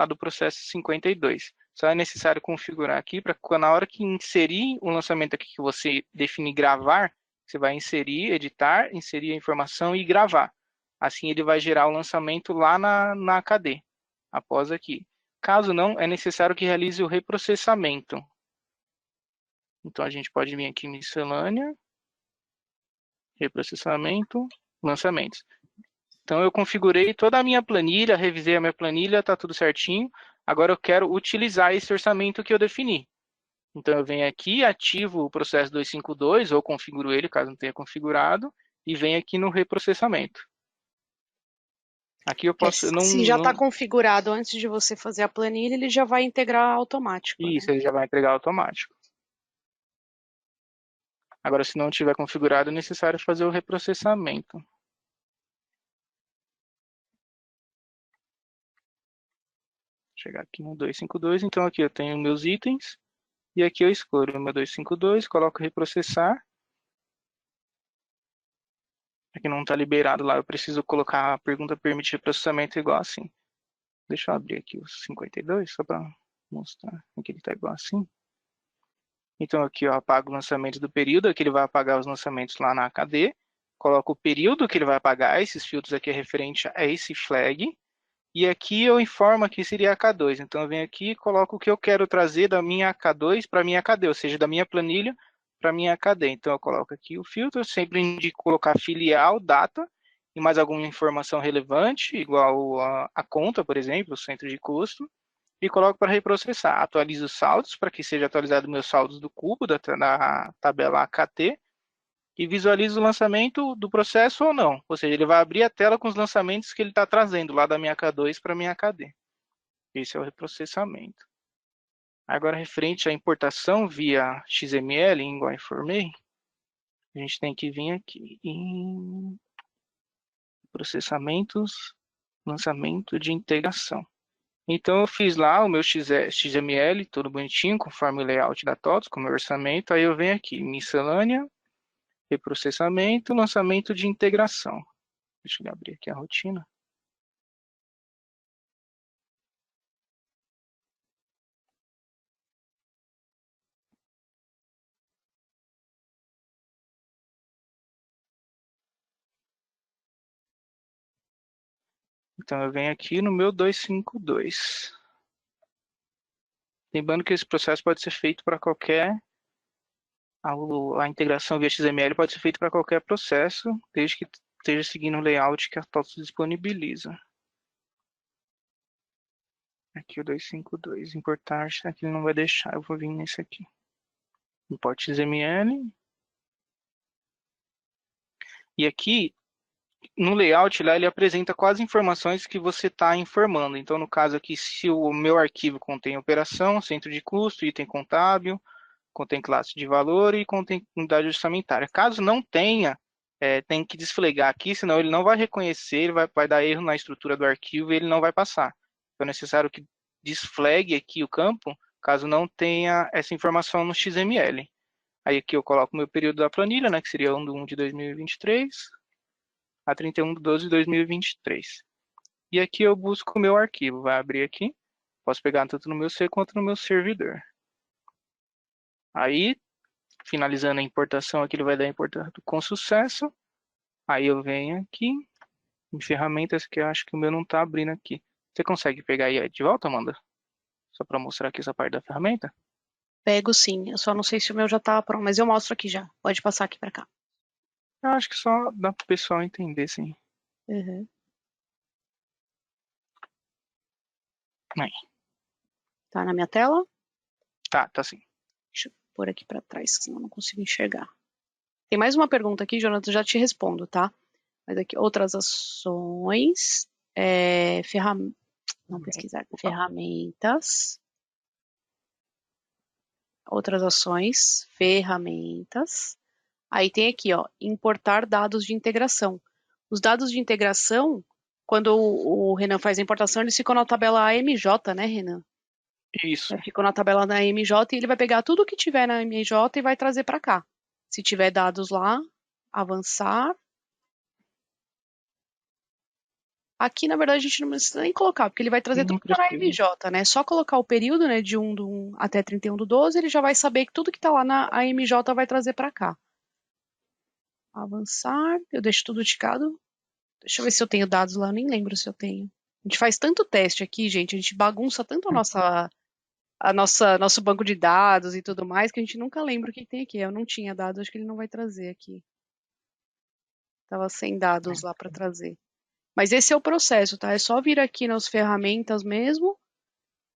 [SPEAKER 1] do processo 52. Só é necessário configurar aqui para na hora que inserir o lançamento aqui que você definir gravar, você vai inserir, editar, inserir a informação e gravar. Assim ele vai gerar o lançamento lá na KD, após aqui. Caso não, é necessário que realize o reprocessamento. Então a gente pode vir aqui em miscelânea, reprocessamento, lançamentos. Então eu configurei toda a minha planilha, revisei a minha planilha, está tudo certinho. Agora eu quero utilizar esse orçamento que eu defini. Então eu venho aqui, ativo o processo 252, ou configuro ele, caso não tenha configurado, e venho aqui no reprocessamento. Aqui eu posso...
[SPEAKER 2] Se já está configurado antes de você fazer a planilha, ele já vai integrar automático.
[SPEAKER 1] Isso,
[SPEAKER 2] né?
[SPEAKER 1] ele já vai entregar automático. Agora, se não tiver configurado, é necessário fazer o reprocessamento. Chegar aqui no 252, então aqui eu tenho meus itens, e aqui eu escolho o meu 252, coloco reprocessar. Aqui não está liberado lá, eu preciso colocar a pergunta permitir processamento igual assim. Deixa eu abrir aqui o 52, só para mostrar que ele está igual assim. Então aqui eu apago o lançamento do período, aqui ele vai apagar os lançamentos lá na AKD. Coloco o período que ele vai apagar, esses filtros aqui é referente a esse flag. E aqui eu informo que seria a AK2. Então eu venho aqui e coloco o que eu quero trazer da minha AK2 para a minha AKD, ou seja, da minha planilha para minha EKD. Então, eu coloco aqui o filtro, sempre indico colocar filial, data, e mais alguma informação relevante, igual a conta, por exemplo, o centro de custo, e coloco para reprocessar. Atualizo os saldos, para que seja atualizado meus saldos do cubo, da tabela AKT, e visualizo o lançamento do processo ou não. Ou seja, ele vai abrir a tela com os lançamentos que ele está trazendo lá da minha K2 para a minha KD. Esse é o reprocessamento. Agora, referente à importação via XML, igual informei, a gente tem que vir aqui em processamentos, lançamento de integração. Então, eu fiz lá o meu XML, tudo bonitinho, conforme o layout da TOTS, com o meu orçamento. Aí eu venho aqui, miscelânea, reprocessamento, lançamento de integração. Deixa eu abrir aqui a rotina. Então, eu venho aqui no meu 252. Lembrando que esse processo pode ser feito para qualquer... A integração via XML pode ser feita para qualquer processo, desde que esteja seguindo o layout que a TOTS disponibiliza. Aqui o 252, importar, aqui ele não vai deixar, eu vou vir nesse aqui. Import XML. E aqui, no layout, lá ele apresenta quais informações que você está informando. Então, no caso aqui, se o meu arquivo contém operação, centro de custo, item contábil, contém classe de valor e contém unidade orçamentária. Caso não tenha, tem que desflegar aqui, senão ele não vai reconhecer, ele vai dar erro na estrutura do arquivo e ele não vai passar. Então, é necessário que desflegue aqui o campo, caso não tenha essa informação no XML. Aí aqui eu coloco o meu período da planilha, né, que seria 1 de 1 de 2023 a 31 de 12 de 2023. E aqui eu busco o meu arquivo, vai abrir aqui, posso pegar tanto no meu C quanto no meu servidor. Aí, finalizando a importação, aqui ele vai dar importado com sucesso. Aí eu venho aqui, em ferramentas, que eu acho que o meu não está abrindo aqui. Você consegue pegar aí de volta, Amanda? Só para mostrar aqui essa parte da ferramenta?
[SPEAKER 2] Pego sim, eu só não sei se o meu já tá pronto, mas eu mostro aqui já. Pode passar aqui para cá.
[SPEAKER 1] Eu acho que só dá para o pessoal entender, sim.
[SPEAKER 2] Uhum.
[SPEAKER 1] Aí.
[SPEAKER 2] Tá na minha tela?
[SPEAKER 1] Tá sim.
[SPEAKER 2] Deixa eu pôr aqui para trás, senão eu não consigo enxergar. Tem mais uma pergunta aqui, Jonathan, já te respondo, tá? Mas aqui, outras ações, não pesquisar, ferramentas, outras ações, ferramentas. Aí tem aqui, ó, importar dados de integração. Os dados de integração, quando o Renan faz a importação, eles ficam na tabela AMJ, né, Renan?
[SPEAKER 1] Isso.
[SPEAKER 2] Ficou na tabela da AMJ e ele vai pegar tudo que tiver na AMJ e vai trazer para cá. Se tiver dados lá, avançar. Aqui, na verdade, a gente não precisa nem colocar, porque ele vai trazer tudo
[SPEAKER 1] Não
[SPEAKER 2] que tá na
[SPEAKER 1] precisa.
[SPEAKER 2] AMJ, né? Só colocar o período, né, de 1 do 1 até 31 do 12, ele já vai saber que tudo que tá lá na AMJ vai trazer para cá. Avançar, eu deixo tudo ticado. Deixa eu ver se eu tenho dados lá, eu nem lembro se eu tenho. A gente faz tanto teste aqui, gente, a gente bagunça tanto nosso banco de dados e tudo mais, que a gente nunca lembra o que tem aqui. Eu não tinha dados, acho que ele não vai trazer aqui. Tava sem dados lá para trazer. Mas esse é o processo, tá? É só vir aqui nas ferramentas mesmo,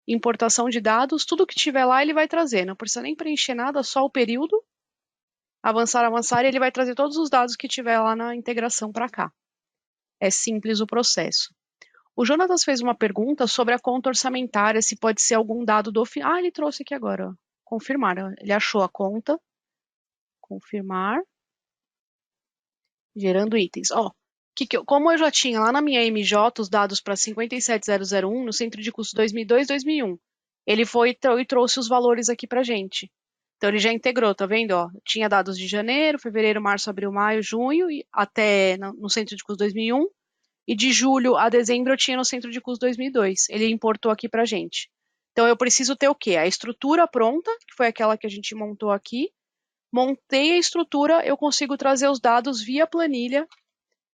[SPEAKER 2] importação de dados, tudo que tiver lá ele vai trazer. Não precisa nem preencher nada, só o período. Avançar, avançar, e ele vai trazer todos os dados que tiver lá na integração para cá. É simples o processo. O Jonatas fez uma pergunta sobre a conta orçamentária, se pode ser algum dado do final. Ah, ele trouxe aqui agora, ó. Confirmar. Ele achou a conta. Confirmar. Gerando itens. Ó, como eu já tinha lá na minha MJ os dados para 57001 no centro de custo 2002, 2001, ele foi e trouxe os valores aqui pra gente. Então ele já integrou, tá vendo? Ó, tinha dados de janeiro, fevereiro, março, abril, maio, junho, e até no centro de custo 2001. E de julho a dezembro eu tinha no centro de custo 2002. Ele importou aqui pra gente. Então eu preciso ter o quê? A estrutura pronta, que foi aquela que a gente montou aqui. Montei a estrutura, eu consigo trazer os dados via planilha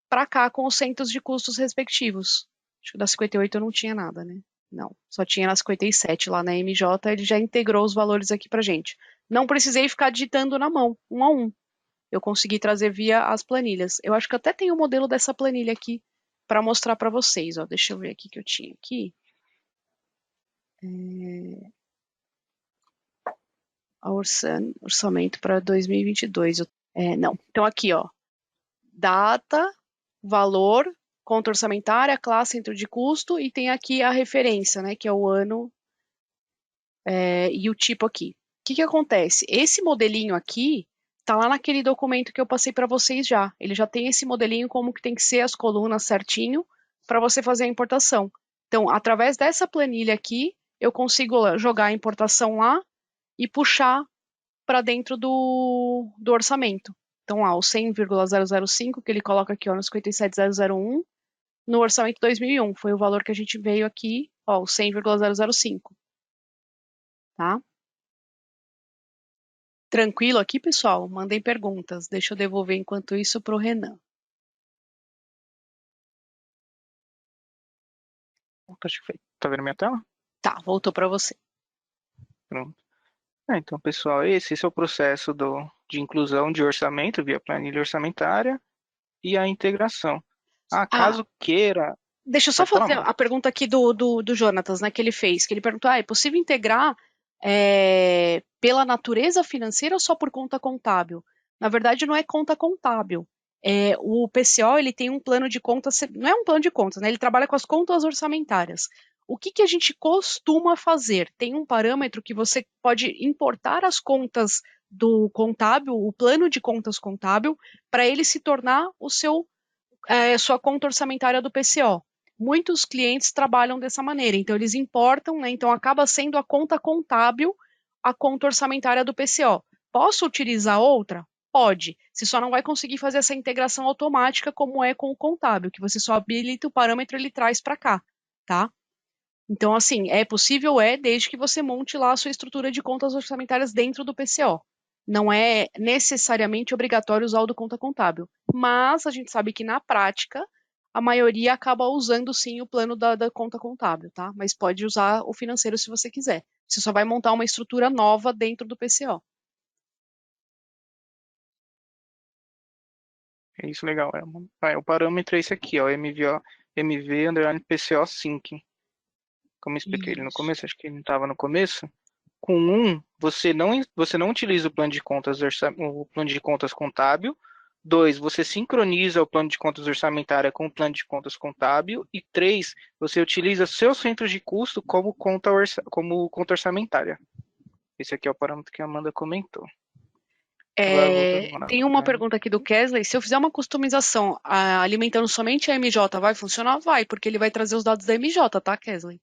[SPEAKER 2] para cá com os centros de custos respectivos. Acho que da 58 eu não tinha nada, né? Não, só tinha na 57 lá na MJ, ele já integrou os valores aqui pra gente. Não precisei ficar digitando na mão, um a um. Eu consegui trazer via as planilhas. Eu acho que até tem o modelo dessa planilha aqui para mostrar para vocês. Ó. Deixa eu ver aqui que eu tinha aqui. Orçamento para 2022. Não. Então aqui, ó, data, valor, conta orçamentária, classe, centro de custo e tem aqui a referência, né, que é o ano e o tipo aqui. O que que acontece? Esse modelinho aqui tá lá naquele documento que eu passei para vocês já. Ele já tem esse modelinho como que tem que ser as colunas certinho para você fazer a importação. Então, através dessa planilha aqui, eu consigo jogar a importação lá e puxar para dentro do orçamento. Então, o 100,005 que ele coloca aqui ó, no 57.001, no orçamento 2001, foi o valor que a gente veio aqui, ó, o 100,005, tá? Tranquilo aqui, pessoal? Mandem perguntas. Deixa eu devolver enquanto isso para o Renan.
[SPEAKER 1] Acho que foi. Tá vendo minha tela?
[SPEAKER 2] Tá, voltou para você.
[SPEAKER 1] Pronto. Então, pessoal, esse é o processo de inclusão de orçamento via planilha orçamentária e a integração.
[SPEAKER 2] Ah,
[SPEAKER 1] Caso queira,
[SPEAKER 2] deixa eu só
[SPEAKER 1] pode falar,
[SPEAKER 2] fazer
[SPEAKER 1] mano.
[SPEAKER 2] a pergunta aqui do Jonatas, né, que ele fez, que ele perguntou, é possível integrar pela natureza financeira ou só por conta contábil? Na verdade, não é conta contábil. O PCO, ele tem um plano de contas, não é um plano de contas, né, ele trabalha com as contas orçamentárias. O que que a gente costuma fazer? Tem um parâmetro que você pode importar as contas do contábil, o plano de contas contábil, para ele se tornar sua conta orçamentária do PCO. Muitos clientes trabalham dessa maneira, então eles importam, né, então acaba sendo a conta contábil a conta orçamentária do PCO. Posso utilizar outra? Pode. Você só não vai conseguir fazer essa integração automática como é com o contábil, que você só habilita o parâmetro e ele traz para cá, tá? Então, assim, é possível, desde que você monte lá a sua estrutura de contas orçamentárias dentro do PCO. Não é necessariamente obrigatório usar o do conta contábil. Mas a gente sabe que na prática, a maioria acaba usando sim o plano da conta contábil, tá? Mas pode usar o financeiro se você quiser. Você só vai montar uma estrutura nova dentro do PCO.
[SPEAKER 1] É isso, legal. O parâmetro é esse aqui, ó, MV underline PCO Sync. Como eu expliquei ele no
[SPEAKER 2] Isso.
[SPEAKER 1] começo, acho que ele não estava no começo. Com você não utiliza o plano de contas, o plano de contas contábil. Dois, você sincroniza o plano de contas orçamentária com o plano de contas contábil. E três, você utiliza seus centros de custo como conta orçamentária. Esse aqui é o parâmetro que a Amanda comentou. Agora voltando lá na
[SPEAKER 2] Tem uma
[SPEAKER 1] planilha.
[SPEAKER 2] pergunta aqui do Kesley. Se eu fizer uma customização alimentando somente a MJ, vai funcionar? Vai, porque ele vai trazer os dados da MJ, tá, Kesley?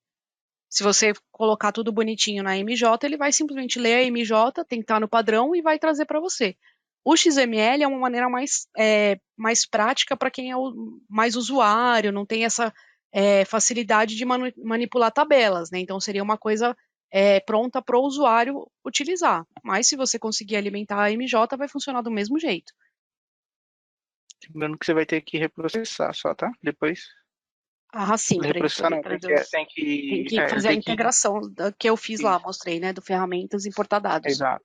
[SPEAKER 2] Se você colocar tudo bonitinho na MJ, ele vai simplesmente ler a MJ, tem que estar no padrão e vai trazer para você. O XML é uma maneira mais prática para quem é mais usuário, não tem essa facilidade de manipular tabelas, né? Então seria uma coisa pronta para o usuário utilizar. Mas se você conseguir alimentar a MJ, vai funcionar do mesmo jeito.
[SPEAKER 1] Lembrando que você vai ter que reprocessar só, tá? Depois.
[SPEAKER 2] Ah, sim, para
[SPEAKER 1] Reprocessar não,
[SPEAKER 2] Deus. Tem que fazer a
[SPEAKER 1] tem que,
[SPEAKER 2] integração que eu fiz lá,
[SPEAKER 1] isso,
[SPEAKER 2] mostrei, né, do ferramentas e importar dados.
[SPEAKER 1] exato.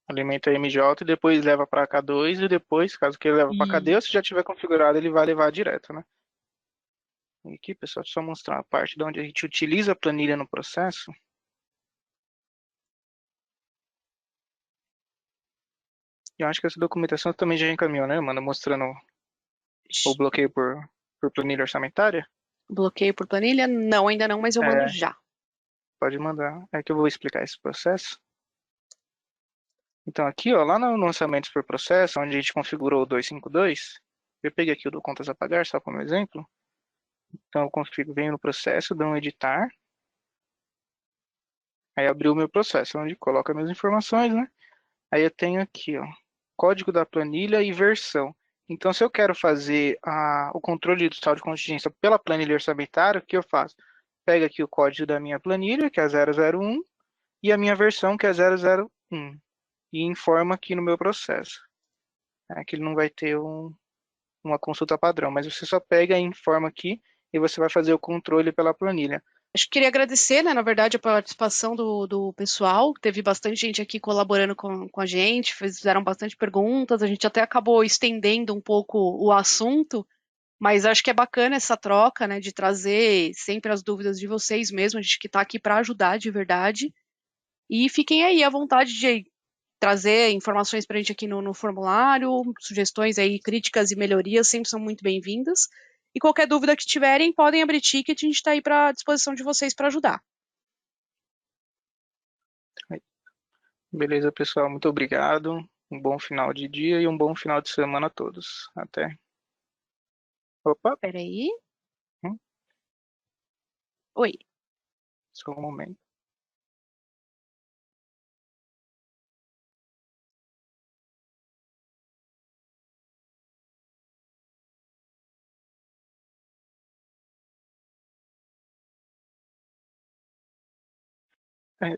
[SPEAKER 1] Alimenta MJ e depois leva para K2 e depois, caso que ele leve para KD, ou se já tiver configurado, ele vai levar direto, né? E aqui, pessoal, deixa eu só mostrar a parte de onde a gente utiliza a planilha no processo. E eu acho que essa documentação também já encaminhou, né, mano? Mostrando o bloqueio por planilha orçamentária.
[SPEAKER 2] Bloqueio por planilha? Não, ainda não, mas eu mando
[SPEAKER 1] É,
[SPEAKER 2] já.
[SPEAKER 1] pode mandar. É que eu vou explicar esse processo. Então aqui, ó, lá no lançamento por processo, onde a gente configurou o 252, eu peguei aqui o do contas a pagar, só como exemplo. Então eu configuro, venho no processo, dou um editar, aí abriu o meu processo, onde coloca minhas informações, né? Aí eu tenho aqui, ó, código da planilha e versão. Então, se eu quero fazer o controle do saldo de contingência pela planilha orçamentária, o que eu faço? Pego aqui o código da minha planilha, que é 001, e a minha versão, que é 001, e informo aqui no meu processo. Aqui ele não vai ter uma consulta padrão, mas você só pega e informa aqui, e você vai fazer o controle pela planilha.
[SPEAKER 2] Acho que queria agradecer, né, na verdade, a participação do pessoal. Teve bastante gente aqui colaborando com a gente, fizeram bastante perguntas, a gente até acabou estendendo um pouco o assunto, mas acho que é bacana essa troca, né, de trazer sempre as dúvidas de vocês mesmo, a gente que está aqui para ajudar de verdade. E fiquem aí à vontade de trazer informações para a gente aqui no formulário, sugestões aí, críticas e melhorias sempre são muito bem-vindas. E qualquer dúvida que tiverem, podem abrir ticket, a gente está aí para disposição de vocês para ajudar.
[SPEAKER 1] Beleza, pessoal, muito obrigado. Um bom final de dia e um bom final de semana a todos. Até. Opa,
[SPEAKER 2] Espera aí.
[SPEAKER 1] hum,
[SPEAKER 2] Oi.
[SPEAKER 1] só um momento.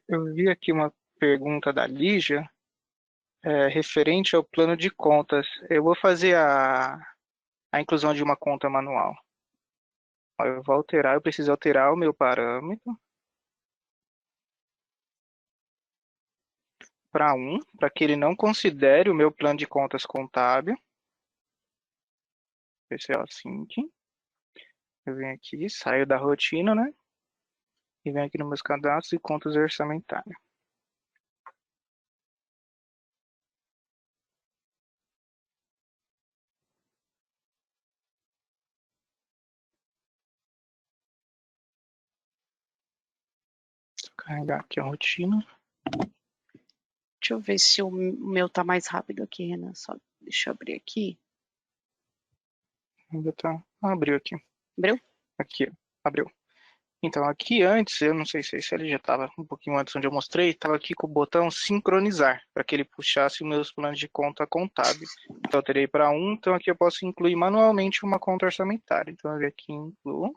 [SPEAKER 1] Eu vi aqui uma pergunta da Lígia, referente ao plano de contas. Eu vou fazer a inclusão de uma conta manual. Ó, eu vou alterar, eu preciso alterar o meu parâmetro para para que ele não considere o meu plano de contas contábil. Esse é o sync. Eu venho aqui, saio da rotina, né? E venho aqui nos meus cadastros e contas orçamentárias. Vou carregar aqui a rotina.
[SPEAKER 2] Deixa eu ver se o meu tá mais rápido aqui, Renan. Só deixa eu abrir aqui.
[SPEAKER 1] Ainda tá. Abriu aqui.
[SPEAKER 2] Abriu?
[SPEAKER 1] Aqui, abriu. Então, aqui antes, eu não sei se ele já estava um pouquinho antes onde eu mostrei, estava aqui com o botão sincronizar, para que ele puxasse os meus planos de conta contábil. Então, eu terei para então aqui eu posso incluir manualmente uma conta orçamentária. Então, eu venho aqui incluo.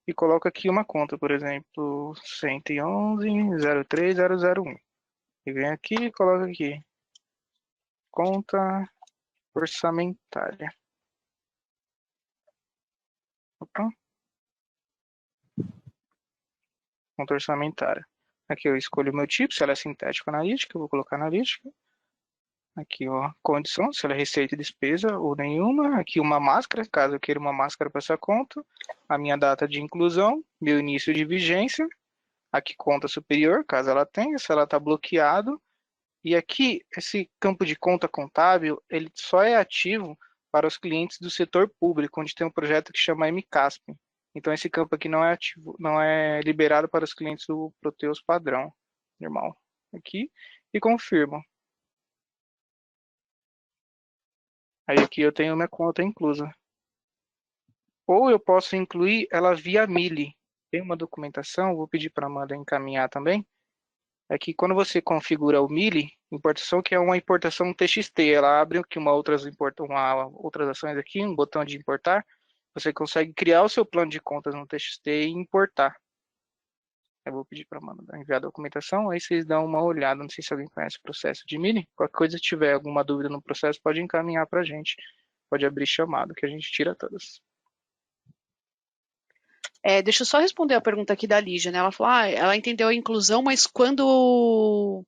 [SPEAKER 1] E coloco aqui uma conta, por exemplo, 111.03001. E venho aqui e coloco aqui, conta orçamentária. Opa, conta orçamentária. Aqui eu escolho o meu tipo, se ela é sintética ou analítica, eu vou colocar analítica. Aqui, ó, condição, se ela é receita e despesa ou nenhuma. Aqui uma máscara, caso eu queira uma máscara para essa conta. A minha data de inclusão, meu início de vigência. Aqui conta superior, caso ela tenha, se ela está bloqueado. E aqui, esse campo de conta contábil, ele só é ativo para os clientes do setor público, onde tem um projeto que chama MCASP. Então, esse campo aqui não é ativo, não é liberado para os clientes do Proteus padrão, normal. Aqui, e confirmo. Aí aqui eu tenho minha conta inclusa. Ou eu posso incluir ela via Mili. Tem uma documentação, vou pedir para a Amanda encaminhar também. É que quando você configura o Mili, importação que é uma importação TXT, ela abre aqui outras ações aqui, um botão de importar. Você consegue criar o seu plano de contas no TXT e importar. Eu vou pedir para a Amanda enviar a documentação, aí vocês dão uma olhada. Não sei se alguém conhece o processo de Mili. Qualquer coisa, se tiver alguma dúvida no processo, pode encaminhar para a gente. Pode abrir chamado, que a gente tira todas.
[SPEAKER 2] Deixa eu só responder a pergunta aqui da Lígia, né? Ela falou, ela entendeu a inclusão, mas quando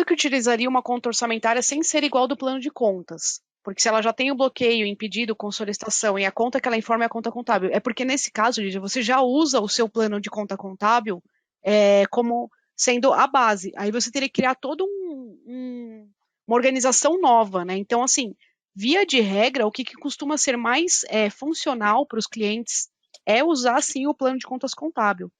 [SPEAKER 2] que utilizaria uma conta orçamentária sem ser igual do plano de contas? Porque se ela já tem o bloqueio, impedido com solicitação e a conta que ela informa é a conta contábil, é porque nesse caso, Lígia, você já usa o seu plano de conta contábil como sendo a base. Aí você teria que criar toda uma organização nova, né? Então, assim, via de regra, o que costuma ser mais funcional para os clientes é usar, sim, o plano de contas contábil.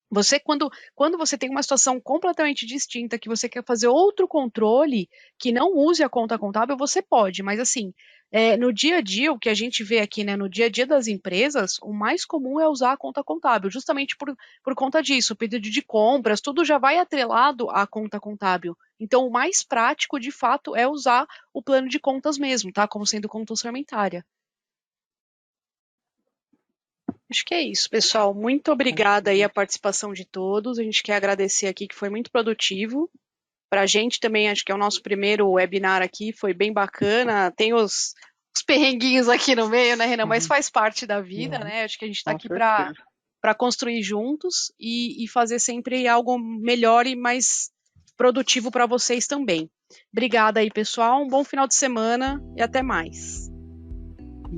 [SPEAKER 2] Você, quando você tem uma situação completamente distinta, que você quer fazer outro controle que não use a conta contábil, você pode, mas assim, no dia a dia, o que a gente vê aqui, né, no dia a dia das empresas, o mais comum é usar a conta contábil, justamente por conta disso, o pedido de compras, tudo já vai atrelado à conta contábil. Então, o mais prático, de fato, é usar o plano de contas mesmo, tá? Como sendo conta orçamentária. Acho que é isso, pessoal. Muito obrigada aí a participação de todos. A gente quer agradecer aqui que foi muito produtivo. Para a gente também, acho que é o nosso primeiro webinar aqui, foi bem bacana. Tem os os perrenguinhos aqui no meio, né, Renan? Mas faz parte da vida, né? Acho que a gente está
[SPEAKER 1] Com
[SPEAKER 2] aqui para
[SPEAKER 1] certeza.
[SPEAKER 2] construir juntos e fazer sempre algo melhor e mais produtivo para vocês também. Obrigada aí, pessoal. Um bom final de semana e até mais.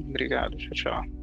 [SPEAKER 1] Obrigado. Tchau, tchau.